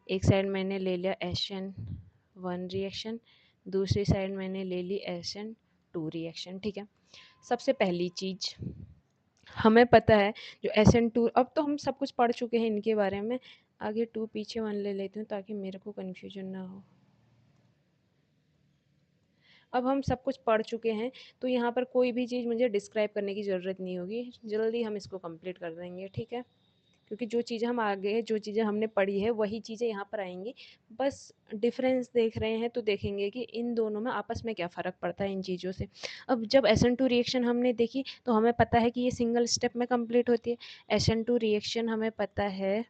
एक साइड मैंने ले लिया SN1 रिएक्शन, दूसरी साइड मैंने ले ली SN2 रिएक्शन, ठीक है। सबसे पहली चीज़ हमें पता है जो SN2, अब तो हम सब कुछ पढ़ चुके हैं इनके बारे में, आगे 2 पीछे 1 ले लेती हूँ ताकि मेरे को कन्फ्यूजन ना हो। अब हम सब कुछ पढ़ चुके हैं तो यहाँ पर कोई भी चीज़ मुझे डिस्क्राइब करने की ज़रूरत नहीं होगी, जल्दी हम इसको कंप्लीट कर देंगे, ठीक है। क्योंकि जो चीज़ें हम आगे जो चीज़ें हमने पढ़ी है वही चीज़ें यहाँ पर आएंगी। बस डिफरेंस देख रहे हैं तो देखेंगे कि इन दोनों में आपस में क्या फ़र्क पड़ता है इन चीज़ों से। अब जब SN2 रिएक्शन हमने देखी तो हमें पता है कि ये सिंगल स्टेप में कंप्लीट होती है। SN2 रिएक्शन हमें पता है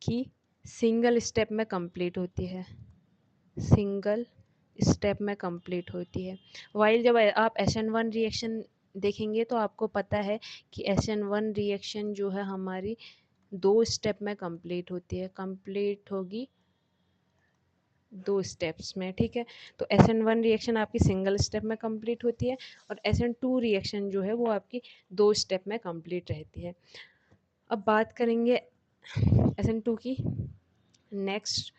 कि सिंगल स्टेप में कंप्लीट होती है, सिंगल स्टेप में कंप्लीट होती है। वाइल जब आप SN1 रिएक्शन देखेंगे तो आपको पता है कि SN1 रिएक्शन जो है हमारी 2 स्टेप में कंप्लीट होती है, कंप्लीट होगी 2 स्टेप्स में, ठीक है। तो SN1 रिएक्शन आपकी सिंगल स्टेप में कंप्लीट होती है और SN2 रिएक्शन जो है वो आपकी 2 स्टेप में कंप्लीट रहती है। अब बात करेंगे SN2 की नेक्स्ट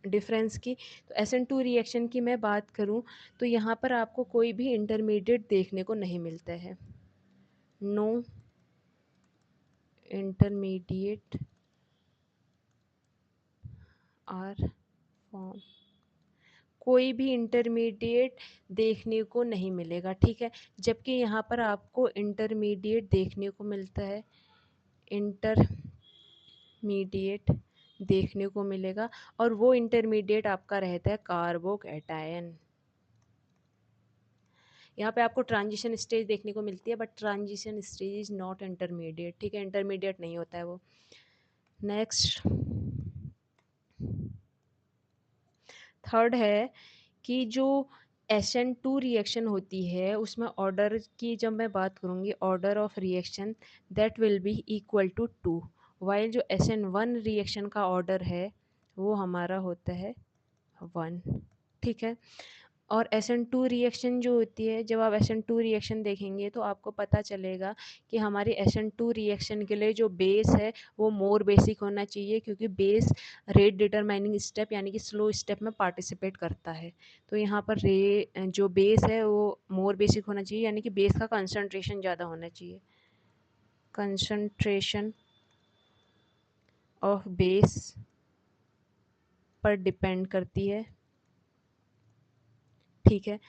डिफरेंस की। तो SN2 रिएक्शन की मैं बात करूं तो यहाँ पर आपको कोई भी इंटरमीडिएट देखने को नहीं मिलता है, नो इंटरमीडिएट आर फॉर्म, कोई भी इंटरमीडिएट देखने को नहीं मिलेगा, ठीक है। जबकि यहाँ पर आपको इंटरमीडिएट देखने को मिलता है, इंटरमीडिएट देखने को मिलेगा और वो इंटरमीडिएट आपका रहता है कार्बोकैटायन। यहाँ पे आपको ट्रांजिशन स्टेज देखने को मिलती है but transition stage is not intermediate, ठीक है, इंटरमीडिएट नहीं होता है वो। नेक्स्ट थर्ड है कि जो SN2 रिएक्शन होती है उसमें ऑर्डर की जब मैं बात करूँगी, order of reaction that will be equal to 2, while जो SN1 रिएक्शन का ऑर्डर है वो हमारा होता है 1, ठीक है। और SN2 रिएक्शन जो होती है, जब आप SN2 रिएक्शन देखेंगे तो आपको पता चलेगा कि हमारी SN2 रिएक्शन के लिए जो बेस है वो मोर बेसिक होना चाहिए, क्योंकि बेस रेट डिटरमाइनिंग स्टेप यानी कि स्लो स्टेप में पार्टिसिपेट करता है। तो यहाँ पर जो बेस है वो मोर बेसिक होना चाहिए, यानी कि बेस का कंसंट्रेशन ज़्यादा होना चाहिए, कंसंट्रेशन ऑफ बेस पर डिपेंड करती है, ठीक है।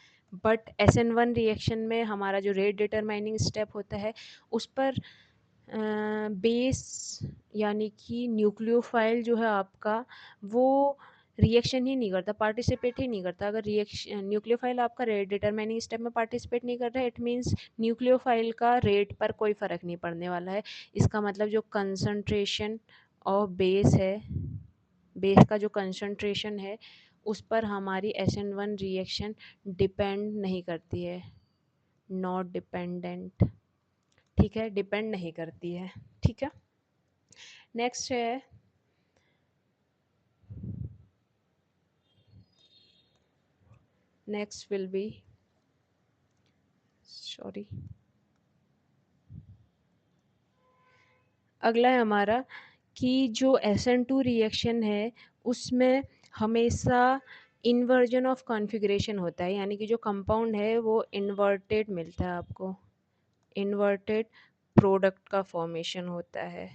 बट SN1 रिएक्शन में हमारा जो रेट डिटरमाइनिंग स्टेप होता है उस पर बेस यानी कि न्यूक्लियोफाइल जो है आपका वो रिएक्शन ही नहीं करता, पार्टिसिपेट ही नहीं करता। अगर रिएक्शन न्यूक्लियोफाइल आपका रेट डिटरमाइनिंग स्टेप में पार्टिसिपेट नहीं कर रहा है, इट मीन्स न्यूक्लियोफाइल का रेट पर कोई फ़र्क नहीं पड़ने वाला है। इसका मतलब जो कंसंट्रेशन ऑफ बेस है, बेस का जो कंसंट्रेशन है उस पर हमारी SN1 रिएक्शन डिपेंड नहीं करती है, नॉट डिपेंडेंट, ठीक है, डिपेंड नहीं करती है, ठीक है। नेक्स्ट है नेक्स्ट विल बी सॉरी अगला है हमारा कि जो SN2 रिएक्शन है उसमें हमेशा इन्वर्जन ऑफ कॉन्फ़िगरेशन होता है, यानी कि जो कंपाउंड है वो इन्वर्टेड मिलता है आपको, इन्वर्टेड प्रोडक्ट का फॉर्मेशन होता है,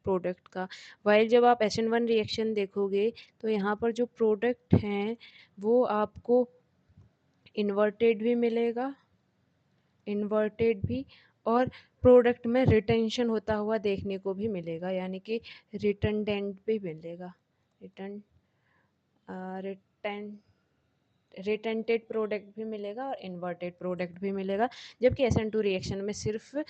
प्रोडक्ट का। वाइल जब आप SN1 रिएक्शन देखोगे तो यहाँ पर जो प्रोडक्ट हैं वो आपको इन्वर्टेड भी मिलेगा, इन्वर्टेड भी, और प्रोडक्ट में रिटेंशन होता हुआ देखने को भी मिलेगा, यानी कि रिटर्डेंट भी मिलेगा, रिटर्न रिटेंट रिटेंटेड प्रोडक्ट भी मिलेगा और इन्वर्टेड प्रोडक्ट भी मिलेगा। जबकि SN2 रिएक्शन में सिर्फ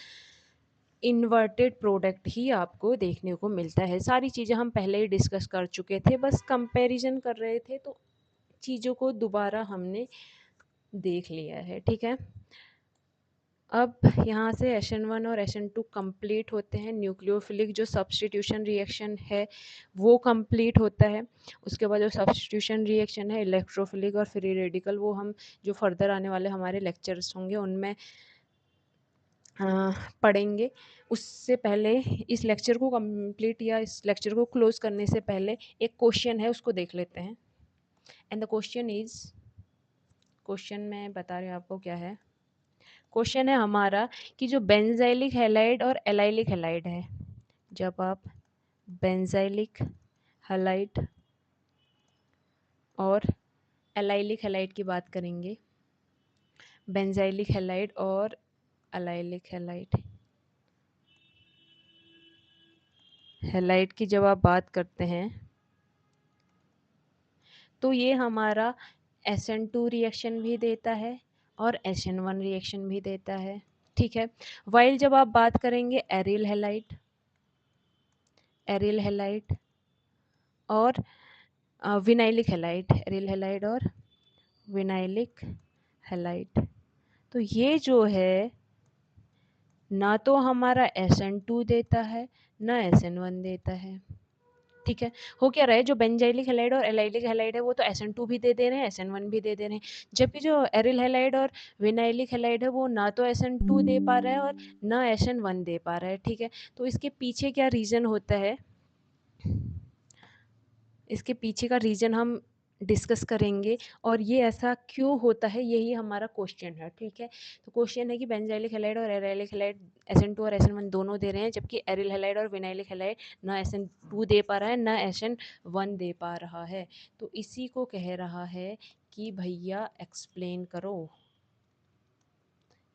इन्वर्टेड प्रोडक्ट ही आपको देखने को मिलता है। सारी चीज़ें हम पहले ही डिस्कस कर चुके थे, बस कंपैरिजन कर रहे थे तो चीज़ों को दोबारा हमने देख लिया है, ठीक है। अब यहाँ से SN1 और SN2 कंप्लीट होते हैं, न्यूक्लियोफिलिक जो सब्स्टिट्यूशन रिएक्शन है वो कंप्लीट होता है। उसके बाद जो सब्स्टिट्यूशन रिएक्शन है इलेक्ट्रोफिलिक और फ्री रेडिकल, वो हम जो फर्दर आने वाले हमारे लेक्चर्स होंगे उनमें पढ़ेंगे। उससे पहले इस लेक्चर को कंप्लीट या इस लेक्चर को क्लोज करने से पहले एक क्वेश्चन है उसको देख लेते हैं। And the question is, question मैं बता रही हूँ आपको क्या है। क्वेश्चन है हमारा कि जो बेंजाइलिक हैलाइड और एलाइलिक हैलाइड है, जब आप बेंजाइलिक हैलाइड और एलाइलिक हैलाइड की बात करेंगे, बेंजाइलिक हैलाइड और एलाइलिक हैलाइड, हैलाइड की जब आप बात करते हैं तो ये हमारा SN2 रिएक्शन भी देता है और SN1 रिएक्शन भी देता है, ठीक है। वाइल जब आप बात करेंगे एरिल हैलाइड और विनाइलिक हैलाइड, एरिल हैलाइड और विनाइलिक हैलाइड, तो ये जो है ना तो हमारा SN2 देता है ना SN1 देता है, ठीक है। हो क्या रहा है, जो बेंजाइलिक हैलाइड और एलाइलिक हैलाइड है वो तो SN2 भी दे दे रहे हैं, SN1 भी दे दे रहे हैं, जबकि जो एरिल हैलाइड और विनाइलिक हैलाइड है वो ना तो SN2 दे पा रहा है और ना SN1 दे पा रहा है, ठीक है। तो इसके पीछे क्या रीज़न होता है, इसके पीछे का रीज़न हम डिस्कस करेंगे और ये ऐसा क्यों होता है, यही हमारा क्वेश्चन है, ठीक है। तो क्वेश्चन है कि बेंजाइलिक हैलाइड और एराइलिक हैलाइड SN2 और SN1 दोनों दे रहे हैं, जबकि एरिल हैलाइड और विनाइलिक हैलाइड ना SN2 दे पा रहा है ना SN1 दे पा रहा है। तो इसी को कह रहा है कि भैया एक्सप्लेन करो।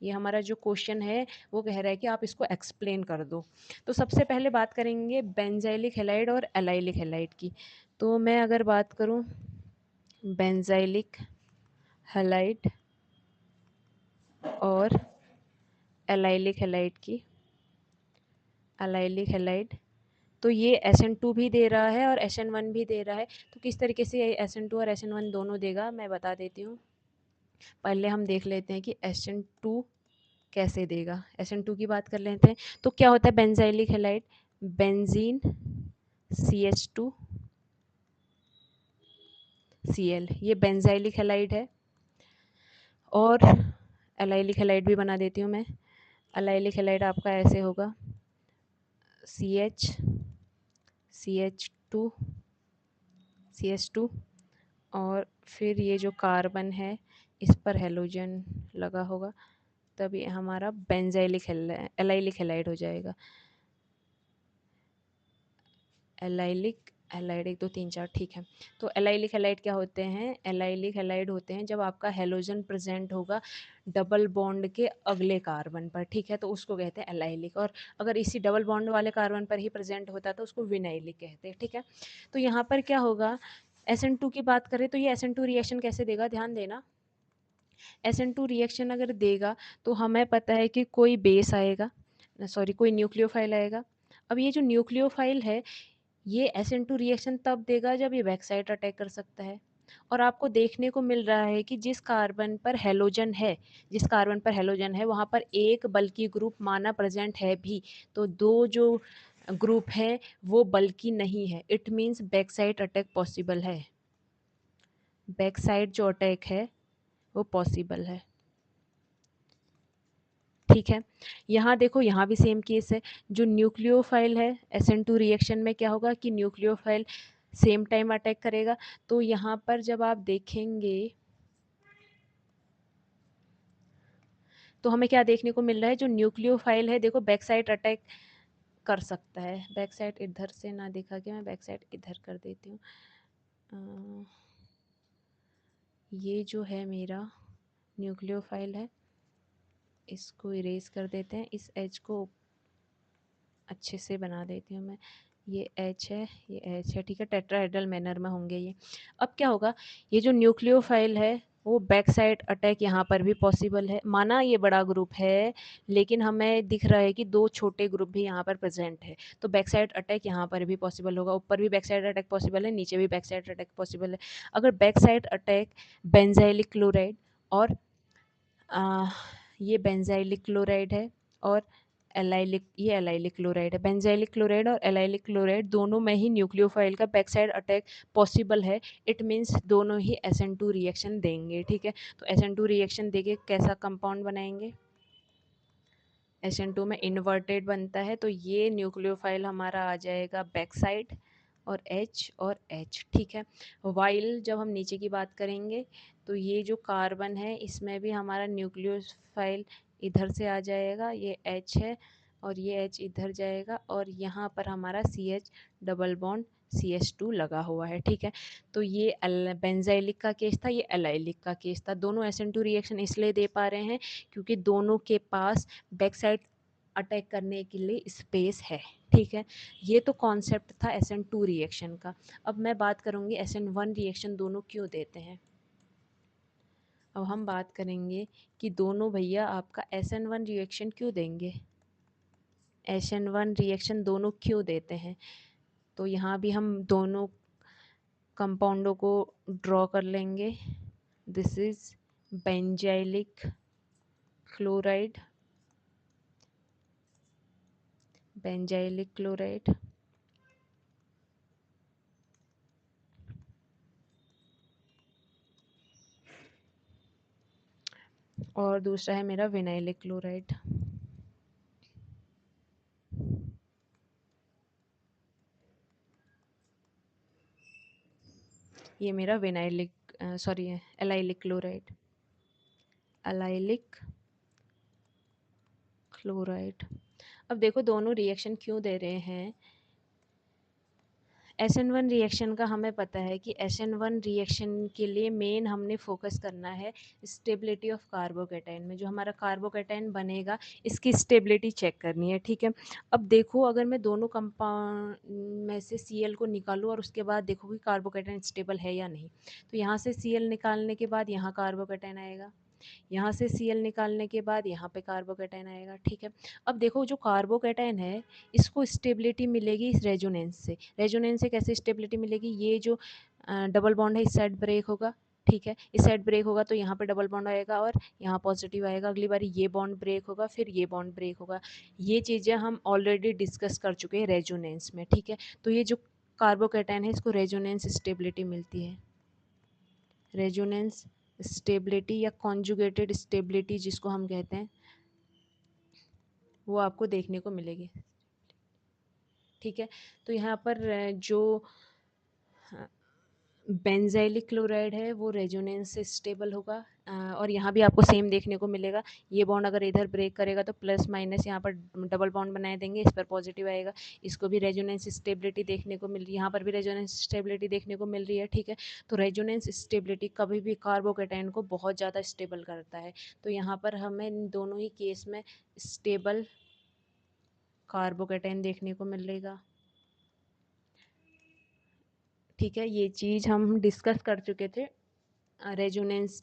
ये हमारा जो क्वेश्चन है वो कह रहा है कि आप इसको एक्सप्लेन कर दो। तो सबसे पहले बात करेंगे बेंजाइलिक हैलाइड और एलाइलिक हैलाइड की। तो मैं अगर बात करूं बेंजाइलिक हैलाइड और एलाइलिक हैलाइड की, एलाइलिक हैलाइड, तो ये SN2 भी दे रहा है और SN1 भी दे रहा है। तो किस तरीके से ये SN2 और SN1 दोनों देगा मैं बता देती हूँ। पहले हम देख लेते हैं कि SN2 कैसे देगा। SN2 की बात कर लेते हैं। तो क्या होता है benzylic halide, benzene CH2 Cl, ये बेंजाइलिक हैलाइड है। और एलाइलिक हैलाइड भी बना देती हूँ मैं। एलाइलिक हैलाइड आपका ऐसे होगा CH2 और फिर ये जो कार्बन है इस पर हेलोजन लगा होगा, तब ये हमारा बेंजाइलिक एलाइलिक हैलाइड हो जाएगा। एलाइलिक हैलाइड 1 2 3 4, ठीक है। तो एलाइलिक हैलाइड क्या होते हैं, एलाइलिक हैलाइड होते हैं जब आपका हेलोजन प्रेजेंट होगा डबल बॉन्ड के अगले कार्बन पर, ठीक है, तो उसको कहते हैं एलाइलिक। और अगर इसी डबल बॉन्ड वाले कार्बन पर ही प्रेजेंट होता तो उसको विनाइलिक कहते हैं, ठीक है। तो यहाँ पर क्या होगा, SN2 की बात करें तो ये SN2 रिएक्शन कैसे देगा, ध्यान देना। SN2 रिएक्शन अगर देगा तो हमें पता है कि कोई बेस आएगा, सॉरी कोई न्यूक्लियोफाइल आएगा। अब ये जो न्यूक्लियोफाइल है ये SN2 रिएक्शन तब देगा जब ये बैक साइड अटैक कर सकता है। और आपको देखने को मिल रहा है कि जिस कार्बन पर हेलोजन है वहाँ पर एक बल्कि ग्रुप माना प्रेजेंट है भी, तो दो जो ग्रुप है वो बल्कि नहीं है, it means back side attack possible है, बैक साइड जो अटैक है वो पॉसिबल है, ठीक है। यहाँ देखो यहाँ भी सेम केस है, जो न्यूक्लियोफाइल है SN2 रिएक्शन में क्या होगा कि न्यूक्लियोफाइल सेम टाइम अटैक करेगा। तो यहाँ पर जब आप देखेंगे तो हमें क्या देखने को मिल रहा है, जो न्यूक्लियोफाइल है देखो बैक साइड अटैक कर सकता है। बैक साइड इधर से ना दिखा के मैं बैक साइड इधर कर देती हूँ। ये जो है मेरा न्यूक्लियोफाइल है, इसको इरेज कर देते हैं, इस एच को अच्छे से बना देती हूँ मैं। ये H है, ये H है, ठीक है, टेट्राहेड्रल मैनर में होंगे ये। अब क्या होगा, ये जो न्यूक्लियोफाइल है वो बैक साइड अटैक यहाँ पर भी पॉसिबल है, माना ये बड़ा ग्रुप है लेकिन हमें दिख रहा है कि दो छोटे ग्रुप भी यहाँ पर प्रेजेंट है, तो बैक साइड अटैक यहाँ पर भी पॉसिबल होगा, ऊपर भी बैक साइड अटैक पॉसिबल है, नीचे भी बैक साइड अटैक पॉसिबल है। अगर back side attack benzylic chloride और ये बेंजाइलिक क्लोराइड है और ये एलाइलिक क्लोराइड है, बेंजाइलिक क्लोराइड और एलाइलिक क्लोराइड दोनों में ही न्यूक्लियोफाइल का बैक साइड अटैक पॉसिबल है, इट मीन्स दोनों ही SN2 रिएक्शन देंगे, ठीक है। तो SN2 रिएक्शन देके कैसा कंपाउंड बनाएंगे, SN2 में इन्वर्टेड बनता है, तो ये न्यूक्लियोफाइल हमारा आ जाएगा बैक साइड और H, ठीक है। वाइल जब हम नीचे की बात करेंगे तो ये जो कार्बन है इसमें भी हमारा न्यूक्लियोफाइल इधर से आ जाएगा, ये H है और ये H इधर जाएगा और यहाँ पर हमारा CH डबल बॉन्ड CH2 लगा हुआ है, ठीक है। तो ये बेंजाइलिक का केस था, ये एलाइलिक का केस था। दोनों SN2 रिएक्शन इसलिए दे पा रहे हैं क्योंकि दोनों के पास बैक साइड अटैक करने के लिए स्पेस है, ठीक है। ये तो कॉन्सेप्ट था SN2 रिएक्शन का। अब मैं बात करूँगी SN1 रिएक्शन दोनों क्यों देते हैं। अब हम बात करेंगे कि दोनों भैया आपका SN1 रिएक्शन क्यों देंगे, SN1 रिएक्शन दोनों क्यों देते हैं। तो यहाँ भी हम दोनों कंपाउंडों को ड्रॉ कर लेंगे। This is benzylic chloride, benzylic chloride, और दूसरा है मेरा विनाइलिक क्लोराइड। ये मेरा vinylic sorry allylic chloride, allylic chloride. अब देखो दोनों रिएक्शन क्यों दे रहे हैं। SN1 रिएक्शन का हमें पता है कि SN1 रिएक्शन के लिए मेन हमने फोकस करना है स्टेबिलिटी ऑफ कार्बोकैटायन में। जो हमारा कार्बोकैटायन बनेगा इसकी स्टेबिलिटी चेक करनी है, ठीक है। अब देखो अगर मैं दोनों कंपाउंड में से Cl को निकालूँ और उसके बाद देखो कि कार्बोकैटायन स्टेबल है या नहीं, तो यहाँ से Cl निकालने के बाद यहाँ कार्बोकैटायन आएगा, यहाँ से Cl निकालने के बाद यहाँ पे कार्बोकैटायन आएगा, ठीक है। अब देखो जो कार्बोकैटायन है इसको स्टेबिलिटी मिलेगी इस रेजोनेंस से। रेजोनेंस से कैसे स्टेबिलिटी मिलेगी, ये जो डबल बॉन्ड है इस साइड ब्रेक होगा, ठीक है। इस साइड ब्रेक होगा तो यहाँ पे डबल बॉन्ड आएगा और यहाँ पॉजिटिव आएगा। अगली बार ये बॉन्ड ब्रेक होगा, फिर ये बॉन्ड ब्रेक होगा। ये चीज़ें हम ऑलरेडी डिस्कस कर चुके हैं रेजोनेंस में, ठीक है। तो ये जो कार्बोकैटायन है इसको रेजोनेंस स्टेबिलिटी मिलती है। रेजोनेंस स्टेबिलिटी या कॉन्जुगेटेड स्टेबिलिटी जिसको हम कहते हैं, वो आपको देखने को मिलेगी, ठीक है। तो यहाँ पर जो बेंजाइलिक क्लोराइड है वो रेजोनेंस से स्टेबल होगा, और यहाँ भी आपको सेम देखने को मिलेगा। ये बॉन्ड अगर इधर ब्रेक करेगा तो प्लस माइनस यहाँ पर डबल बॉन्ड बनाए देंगे, इस पर पॉजिटिव आएगा। इसको भी रेजोनेंस स्टेबिलिटी देखने को मिल रही है, यहाँ पर भी रेजोनेंस स्टेबिलिटी देखने को मिल रही है, ठीक है। तो रेजोनेंस स्टेबिलिटी कभी भी कार्बोकैटायन को बहुत ज़्यादा स्टेबल करता है। तो यहाँ पर हमें इन दोनों ही केस में स्टेबल कार्बोकैटायन देखने को मिलेगा, ठीक है। ये चीज़ हम डिस्कस कर चुके थे रेजोनेंस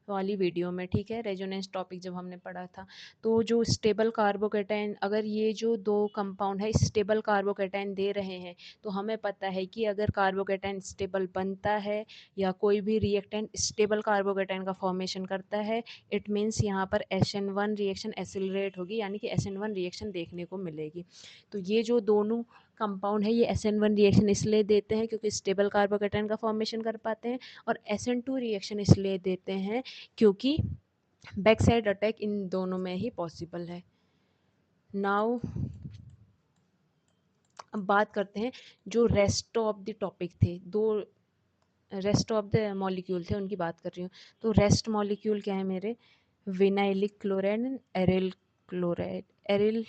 वाली वीडियो में, ठीक है। रेजोनेंस टॉपिक जब हमने पढ़ा था, तो जो स्टेबल कार्बोकैटायन, अगर ये जो दो कंपाउंड है स्टेबल कार्बोकैटायन दे रहे हैं, तो हमें पता है कि अगर कार्बोकैटायन स्टेबल बनता है या कोई भी रिएक्टेंट स्टेबल कार्बोकैटायन का फॉर्मेशन करता है, इट मीन्स यहाँ पर SN1 रिएक्शन एक्सेलरेट होगी, यानी कि SN1 रिएक्शन देखने को मिलेगी। तो ये जो दोनों कंपाउंड है ये SN1 रिएक्शन इसलिए देते हैं क्योंकि स्टेबल कार्बोकैटायन का फॉर्मेशन कर पाते हैं, और SN2 रिएक्शन इसलिए देते हैं क्योंकि बैक साइड अटैक इन दोनों में ही पॉसिबल है। नाउ अब बात करते हैं जो रेस्ट ऑफ द टॉपिक थे, दो रेस्ट ऑफ द मॉलिक्यूल थे उनकी बात कर रही हूँ। तो रेस्ट मॉलिक्यूल क्या है मेरे, vinylic chloride and aryl chloride, aryl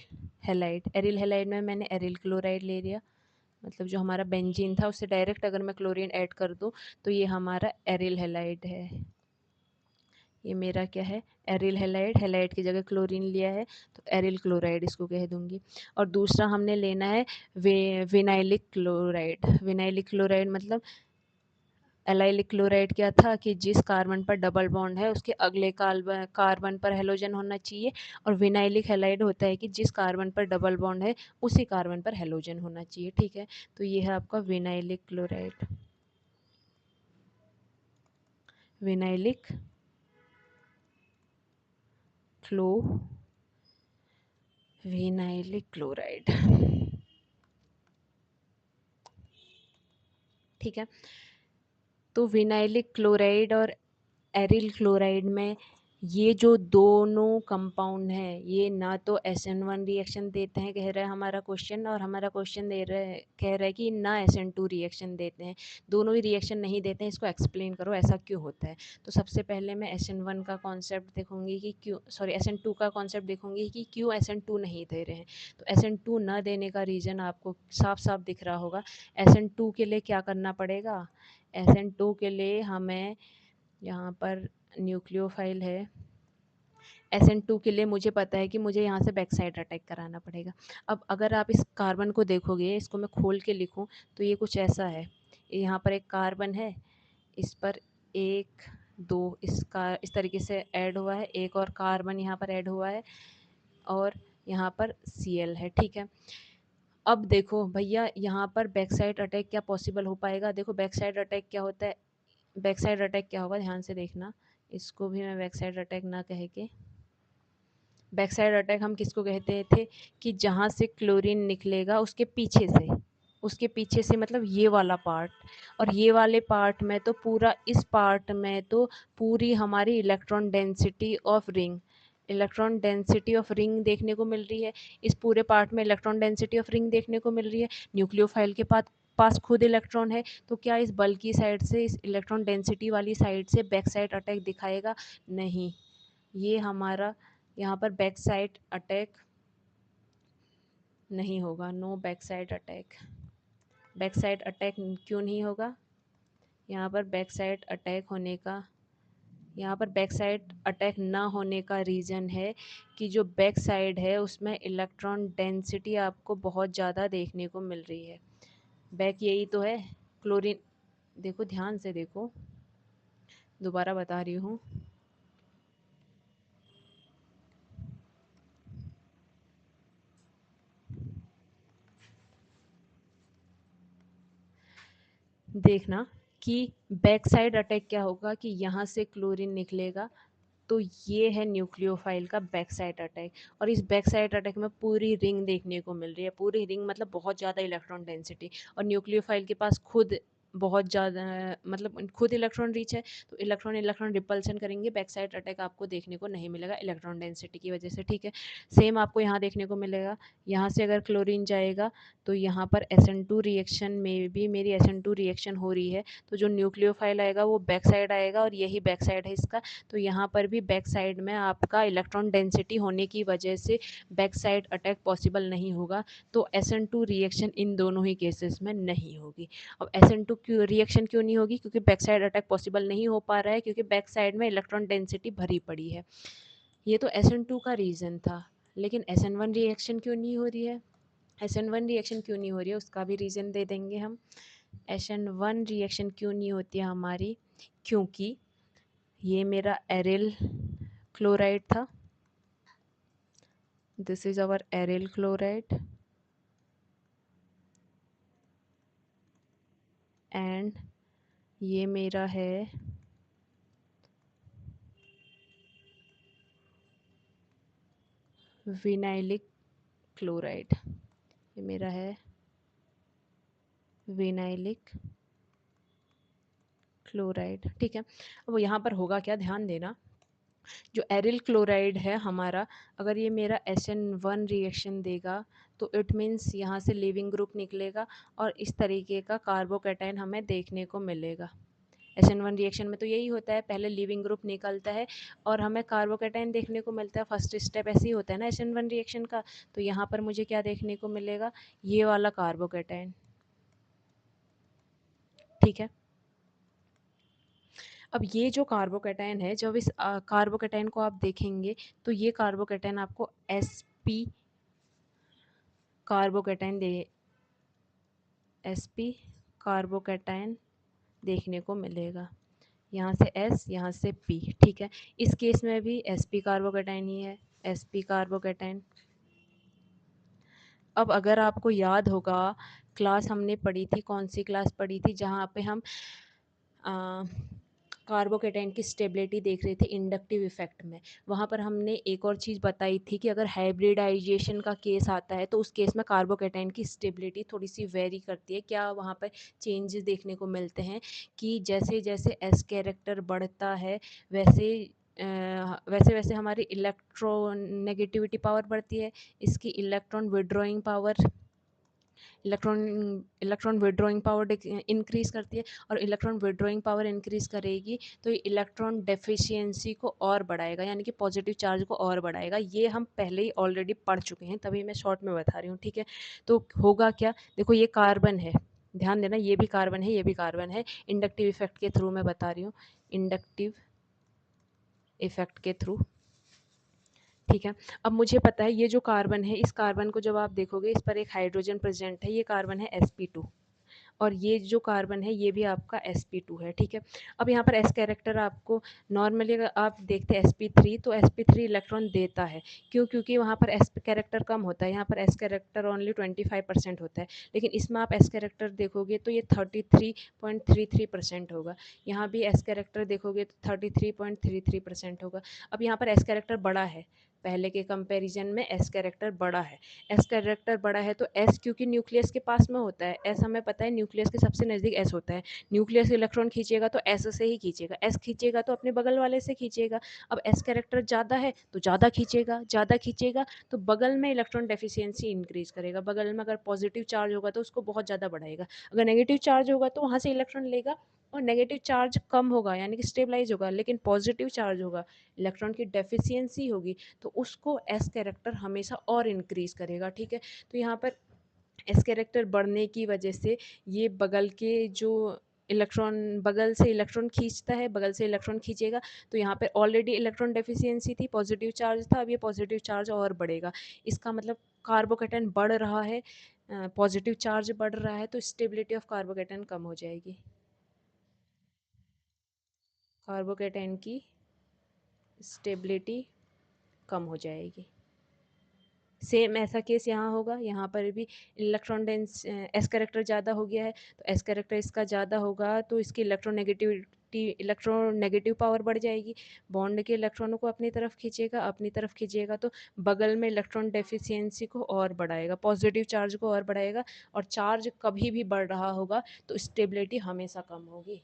halide. Aryl halide में मैंने एरिल क्लोराइड ले लिया, मतलब जो हमारा बेंजीन था उससे डायरेक्ट अगर मैं क्लोरीन ऐड कर दूँ तो ये हमारा एरिल हेलाइड है। ये मेरा क्या है, एरिल हेलाइड, हेलाइड की जगह क्लोरीन लिया है तो एरिल क्लोराइड इसको कह दूंगी। और दूसरा हमने लेना है विनाइलिक क्लोराइड। विनाइलिक क्लोराइड मतलब एलाइलिक क्लोराइड क्या था कि जिस कार्बन पर डबल बॉन्ड है उसके अगले कार्बन पर हेलोजन होना चाहिए, और विनाइलिक हेलाइड होता है कि जिस कार्बन पर डबल बॉन्ड है उसी कार्बन पर हेलोजन होना चाहिए, ठीक है। तो ये है आपका विनाइलिक क्लोराइड, विनाइलिक क्लो विनाइलिक क्लोराइड, ठीक है। तो विनाइलिक क्लोराइड और एरिल क्लोराइड में ये जो दोनों कंपाउंड हैं ये ना तो SN1 रिएक्शन देते हैं, कह रहा है हमारा क्वेश्चन, और हमारा क्वेश्चन दे रहा है, कह रहा है कि ना SN2 रिएक्शन देते हैं। दोनों ही रिएक्शन नहीं देते हैं, इसको एक्सप्लेन करो ऐसा क्यों होता है। तो सबसे पहले मैं SN1 का कॉन्सेप्ट देखूंगी कि क्यों, सॉरी SN2 का कॉन्सेप्ट देखूंगी कि क्यों SN2 नहीं दे रहे हैं। तो SN2 न देने का रीज़न आपको साफ साफ दिख रहा होगा। SN2 के लिए क्या करना पड़ेगा, SN2 के लिए हमें यहाँ पर न्यूक्लियोफाइल है, SN2 के लिए मुझे पता है कि मुझे यहाँ से बैक साइड अटैक कराना पड़ेगा। अब अगर आप इस कार्बन को देखोगे, इसको मैं खोल के लिखूँ तो ये कुछ ऐसा है। यहाँ पर एक कार्बन है, इस पर 1 2 इसका इस तरीके से ऐड हुआ है, एक और कार्बन यहाँ पर ऐड हुआ है और यहाँ पर Cl है, ठीक है। अब देखो भैया यहाँ पर बैक साइड अटैक क्या पॉसिबल हो पाएगा? देखो बैक साइड अटैक क्या होता है, बैक साइड अटैक क्या होगा ध्यान से देखना। इसको भी मैं बैक साइड अटैक ना कह के, बैक साइड अटैक हम किसको कहते थे कि जहाँ से क्लोरीन निकलेगा उसके पीछे से मतलब ये वाला पार्ट, और ये वाले पार्ट में तो पूरा, इस पार्ट में तो पूरी हमारी इलेक्ट्रॉन डेंसिटी ऑफ रिंग देखने को मिल रही है। इस पूरे पार्ट में इलेक्ट्रॉन डेंसिटी ऑफ रिंग देखने को मिल रही है। न्यूक्लियोफाइल के पास खुद इलेक्ट्रॉन है, तो क्या इस बल्की साइड से, इस इलेक्ट्रॉन डेंसिटी वाली साइड से बैक साइड अटैक दिखाएगा? नहीं, ये हमारा यहाँ पर बैक साइड अटैक नहीं होगा। No back side attack. Back side attack क्यों नहीं होगा? यहाँ पर बैक साइड अटैक होने का, यहाँ पर बैक साइड अटैक ना होने का रीज़न है कि जो बैक साइड है उसमें इलेक्ट्रॉन डेंसिटी आपको बहुत ज़्यादा देखने को मिल रही है। बैक यही तो है, क्लोरीन। देखो ध्यान से देखो, दोबारा बता रही हूँ। देखना कि बैक साइड अटैक क्या होगा कि यहाँ से क्लोरीन निकलेगा, तो ये है न्यूक्लियोफाइल का बैक साइड अटैक। और इस बैक साइड अटैक में पूरी रिंग देखने को मिल रही है, पूरी रिंग मतलब बहुत ज़्यादा इलेक्ट्रॉन डेंसिटी, और न्यूक्लियोफाइल के पास खुद बहुत ज़्यादा मतलब खुद इलेक्ट्रॉन रिच है, तो इलेक्ट्रॉन इलेक्ट्रॉन रिपल्सन करेंगे, बैक साइड अटैक आपको देखने को नहीं मिलेगा इलेक्ट्रॉन डेंसिटी की वजह से, ठीक है। सेम आपको यहाँ देखने को मिलेगा, यहाँ से अगर क्लोरीन जाएगा तो यहाँ पर SN2 रिएक्शन में भी मेरी SN2 रिएक्शन हो रही है, तो जो न्यूक्लियोफाइल आएगा वो बैक साइड आएगा, और यही बैक साइड है इसका, तो यहाँ पर भी बैक साइड में आपका इलेक्ट्रॉन डेंसिटी होने की वजह से बैक साइड अटैक पॉसिबल नहीं होगा, तो SN2 रिएक्शन इन दोनों ही केसेस में नहीं होगी। अब SN2 क्यों रिएक्शन क्यों नहीं होगी? क्योंकि बैक साइड अटैक पॉसिबल नहीं हो पा रहा है, क्योंकि बैक साइड में इलेक्ट्रॉन डेंसिटी भरी पड़ी है। ये तो SN2 का रीज़न था, लेकिन SN1 रिएक्शन क्यों नहीं हो रही है? SN1 रिएक्शन क्यों नहीं हो रही है उसका भी रीज़न दे देंगे हम। SN1 रिएक्शन क्यों नहीं होती है हमारी? क्योंकि ये मेरा एरिल क्लोराइड था, this is our aryl chloride, and ये मेरा है विनाइलिक क्लोराइड, ये मेरा है विनाइलिक क्लोराइड, ठीक है। अब यहाँ पर होगा क्या, ध्यान देना, जो एरिल क्लोराइड है हमारा, अगर ये मेरा SN1 रिएक्शन देगा तो इट मीन्स यहाँ से लीविंग ग्रुप निकलेगा और इस तरीके का कार्बोकैटायन हमें देखने को मिलेगा। SN1 रिएक्शन में तो यही होता है, पहले लीविंग ग्रुप निकलता है और हमें कार्बोकैटायन देखने को मिलता है, फर्स्ट स्टेप ऐसे ही होता है ना SN1 रिएक्शन का। तो यहाँ पर मुझे क्या देखने को मिलेगा, ये वाला कार्बोकैटायन, ठीक है। अब ये जो कार्बोकैटायन है, जब इस कार्बोकैटायन को आप देखेंगे तो ये कार्बोकैटायन आपको sp कार्बोकैटायन दे sp कार्बोकैटायन देखने को मिलेगा, यहाँ से S यहाँ से P, ठीक है। इस केस में भी sp कार्बोकैटायन ही है, sp कार्बोकैटायन। अब अगर आपको याद होगा, क्लास हमने पढ़ी थी, कौन सी क्लास पढ़ी थी जहाँ पे हम कार्बोकैटायन की स्टेबिलिटी देख रहे थे इंडक्टिव इफेक्ट में। वहाँ पर हमने एक और चीज़ बताई थी कि अगर हाइब्रिडाइजेशन का केस आता है तो उस केस में कार्बोकैटायन की स्टेबिलिटी थोड़ी सी वेरी करती है। क्या वहाँ पर चेंजेस देखने को मिलते हैं कि जैसे जैसे S कैरेक्टर बढ़ता है वैसे वैसे वैसे हमारी इलेक्ट्रोनेगेटिविटी पावर बढ़ती है, इसकी इलेक्ट्रॉन विड्रॉइंग पावर इंक्रीज करती है, और इलेक्ट्रॉन विड्रॉइंग पावर इंक्रीज करेगी तो ये इलेक्ट्रॉन डेफिशिएंसी को और बढ़ाएगा, यानी कि पॉजिटिव चार्ज को और बढ़ाएगा। ये हम पहले ही ऑलरेडी पढ़ चुके हैं, तभी मैं शॉर्ट में बता रही हूँ, ठीक है। तो होगा क्या, देखो ये कार्बन है, ध्यान देना, ये भी कार्बन है, ये भी कार्बन है, इंडक्टिव इफेक्ट के थ्रू मैं बता रही हूँ, इंडक्टिव इफेक्ट के थ्रू ठीक है। अब मुझे पता है ये जो कार्बन है, इस कार्बन को जब आप देखोगे, इस पर एक हाइड्रोजन प्रेजेंट है, ये कार्बन है sp2, और ये जो कार्बन है ये भी आपका sp2 है, ठीक है। अब यहाँ पर s कैरेक्टर आपको नॉर्मली अगर आप देखते हैं sp3, तो sp3 इलेक्ट्रॉन देता है, क्यों? क्योंकि वहाँ पर s कैरेक्टर कम होता है, यहाँ पर s कैरेक्टर ओनली 25% होता है, लेकिन इसमें आप s कैरेक्टर देखोगे तो ये 33.33% होगा, यहाँ भी s कैरेक्टर देखोगे तो 33.33% होगा। अब यहाँ पर s कैरेक्टर बड़ा है, पहले के कंपैरिजन में s कैरेक्टर बड़ा है। एस कैरेक्टर बड़ा है तो एस क्योंकि न्यूक्लियस के पास में होता है, एस हमें पता है न्यूक्लियस के सबसे नज़दीक एस होता है, न्यूक्लियस इलेक्ट्रॉन खींचेगा तो एस से ही खींचेगा, एस खींचेगा तो अपने बगल वाले से खींचेगा। अब एस कैरेक्टर ज़्यादा है तो ज़्यादा खींचेगा, ज़्यादा खींचेगा तो बगल में इलेक्ट्रॉन डेफिशिएंसी इंक्रीज करेगा, बगल में अगर पॉजिटिव चार्ज होगा तो उसको बहुत ज़्यादा बढ़ाएगा, अगर नेगेटिव चार्ज होगा तो वहाँ से इलेक्ट्रॉन लेगा, और नेगेटिव चार्ज कम होगा यानी कि स्टेबलाइज होगा, लेकिन पॉजिटिव चार्ज होगा, इलेक्ट्रॉन की डेफिशिएंसी होगी, तो उसको एस कैरेक्टर हमेशा और इंक्रीज करेगा, ठीक है। तो यहाँ पर एस कैरेक्टर बढ़ने की वजह से ये बगल के जो इलेक्ट्रॉन, बगल से इलेक्ट्रॉन खींचता है, बगल से इलेक्ट्रॉन खींचेगा, तो यहाँ पे ऑलरेडी इलेक्ट्रॉन डेफिशिएंसी थी, पॉजिटिव चार्ज था, अब ये पॉजिटिव चार्ज और बढ़ेगा, इसका मतलब कार्बोकेटन बढ़ रहा है, पॉजिटिव चार्ज बढ़ रहा है, तो स्टेबिलिटी ऑफ कार्बोकेटन कम हो जाएगी, कार्बोकेटन की स्टेबिलिटी कम हो जाएगी। सेम ऐसा केस यहाँ होगा, यहाँ पर भी इलेक्ट्रॉन डेंस एस कैरेक्टर ज़्यादा हो गया है, तो एस कैरेक्टर इसका ज़्यादा होगा तो इसकी इलेक्ट्रॉन नेगेटिव पावर बढ़ जाएगी, बॉन्ड के इलेक्ट्रॉनों को अपनी तरफ खींचेगा, अपनी तरफ खींचेगा तो बगल में इलेक्ट्रॉन डेफिशिएंसी को और बढ़ाएगा, पॉजिटिव चार्ज को और बढ़ाएगा, और चार्ज कभी भी बढ़ रहा होगा तो स्टेबिलिटी हमेशा कम होगी,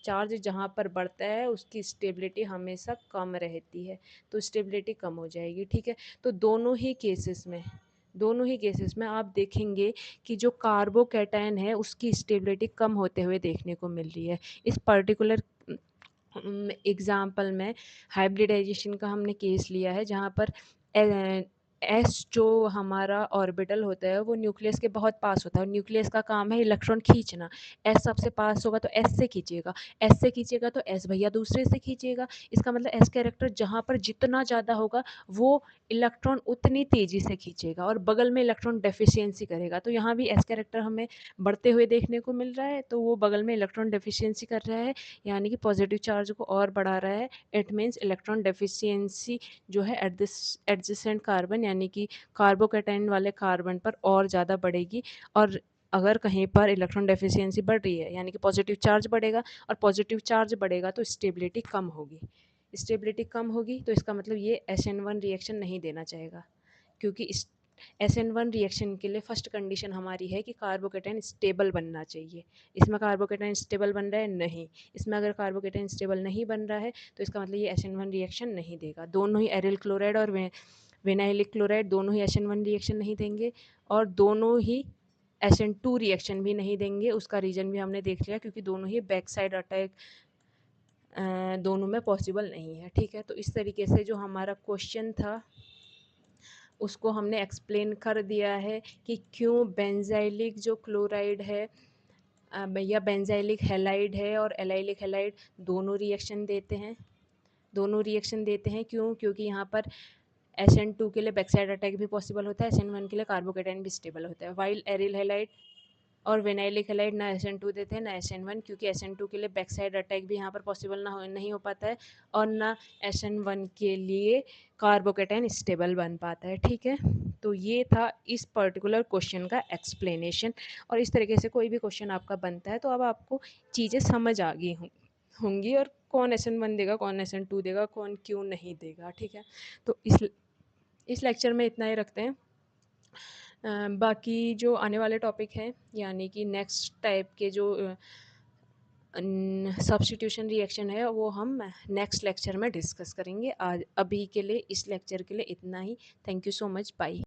चार्ज जहाँ पर बढ़ता है उसकी स्टेबिलिटी हमेशा कम रहती है, तो स्टेबिलिटी कम हो जाएगी, ठीक है। तो दोनों ही केसेस में आप देखेंगे कि जो कार्बोकैटायन है उसकी स्टेबिलिटी कम होते हुए देखने को मिल रही है। इस पर्टिकुलर एग्जाम्पल में हाइब्रिडाइजेशन का हमने केस लिया है, जहाँ पर एस जो हमारा ऑर्बिटल होता है वो न्यूक्लियस के बहुत पास होता है, और न्यूक्लियस का काम है इलेक्ट्रॉन खींचना, एस सबसे पास होगा तो एस से खींचेगा, एस से खींचेगा तो एस भैया दूसरे से खींचेगा, इसका मतलब एस कैरेक्टर जहाँ पर जितना ज़्यादा होगा वो इलेक्ट्रॉन उतनी तेज़ी से खींचेगा और बगल में इलेक्ट्रॉन डेफिशिएंसी करेगा, तो यहाँ भी एस कैरेक्टर हमें बढ़ते हुए देखने को मिल रहा है, तो वो बगल में इलेक्ट्रॉन डेफिशिएंसी कर रहा है, यानी कि पॉजिटिव चार्ज को और बढ़ा रहा है, इट मीन्स इलेक्ट्रॉन डेफिशिएंसी जो है एडजेसेंट कार्बन यानी कि कार्बोकैटायन वाले कार्बन पर और ज़्यादा बढ़ेगी, और अगर कहीं पर इलेक्ट्रॉन डेफिशिएंसी बढ़ रही है यानी कि पॉजिटिव चार्ज बढ़ेगा, और पॉजिटिव चार्ज बढ़ेगा तो स्टेबिलिटी कम होगी, स्टेबिलिटी कम होगी तो इसका मतलब ये SN1 रिएक्शन नहीं देना चाहेगा, क्योंकि इस SN1 रिएक्शन के लिए फर्स्ट कंडीशन हमारी है कि कार्बोकेटायन स्टेबल बनना चाहिए, इसमें कार्बोकेटायन स्टेबल बन रहा है नहीं, इसमें अगर कार्बोकेटायन स्टेबल नहीं बन रहा है तो इसका मतलब ये SN1 रिएक्शन नहीं देगा, दोनों ही एरिल क्लोराइड और विनाइलिक क्लोराइड दोनों ही SN1 रिएक्शन नहीं देंगे, और दोनों ही SN2 रिएक्शन भी नहीं देंगे, उसका रीज़न भी हमने देख लिया, क्योंकि दोनों ही बैक साइड अटैक दोनों में पॉसिबल नहीं है, ठीक है। तो इस तरीके से जो हमारा क्वेश्चन था उसको हमने एक्सप्लेन कर दिया है कि क्यों बेंजाइलिक जो क्लोराइड है या बेंजाइलिक हैलाइड है और एलाइलिक हैलाइड दोनों रिएक्शन देते हैं, क्यों? क्योंकि यहाँ पर SN2 के लिए बैकसाइड अटैक भी पॉसिबल होता है, SN1 के लिए कार्बोकेटायन भी स्टेबल होता है, वाइल एरिल हैलाइड और विनाइलिक हैलाइड ना SN2 देते हैं ना SN1, क्योंकि SN2 के लिए बैक साइड अटैक भी यहाँ पर पॉसिबल नहीं हो पाता है, और ना SN1 के लिए कार्बोकेटायन स्टेबल बन पाता है, ठीक है। तो ये था इस पर्टिकुलर क्वेश्चन का एक्सप्लेनेशन, और इस तरीके से कोई भी क्वेश्चन आपका बनता है तो अब आपको चीज़ें समझ आ गई होंगी, और कौन SN1 देगा, कौन SN2 देगा, कौन क्यों नहीं देगा, ठीक है। तो इस लेक्चर में इतना ही रखते हैं, बाकी जो आने वाले टॉपिक हैं यानी कि नेक्स्ट टाइप के जो सब्स्टिट्यूशन रिएक्शन है वो हम नेक्स्ट लेक्चर में डिस्कस करेंगे, आज अभी के लिए इस लेक्चर के लिए इतना ही, thank you so much, bye.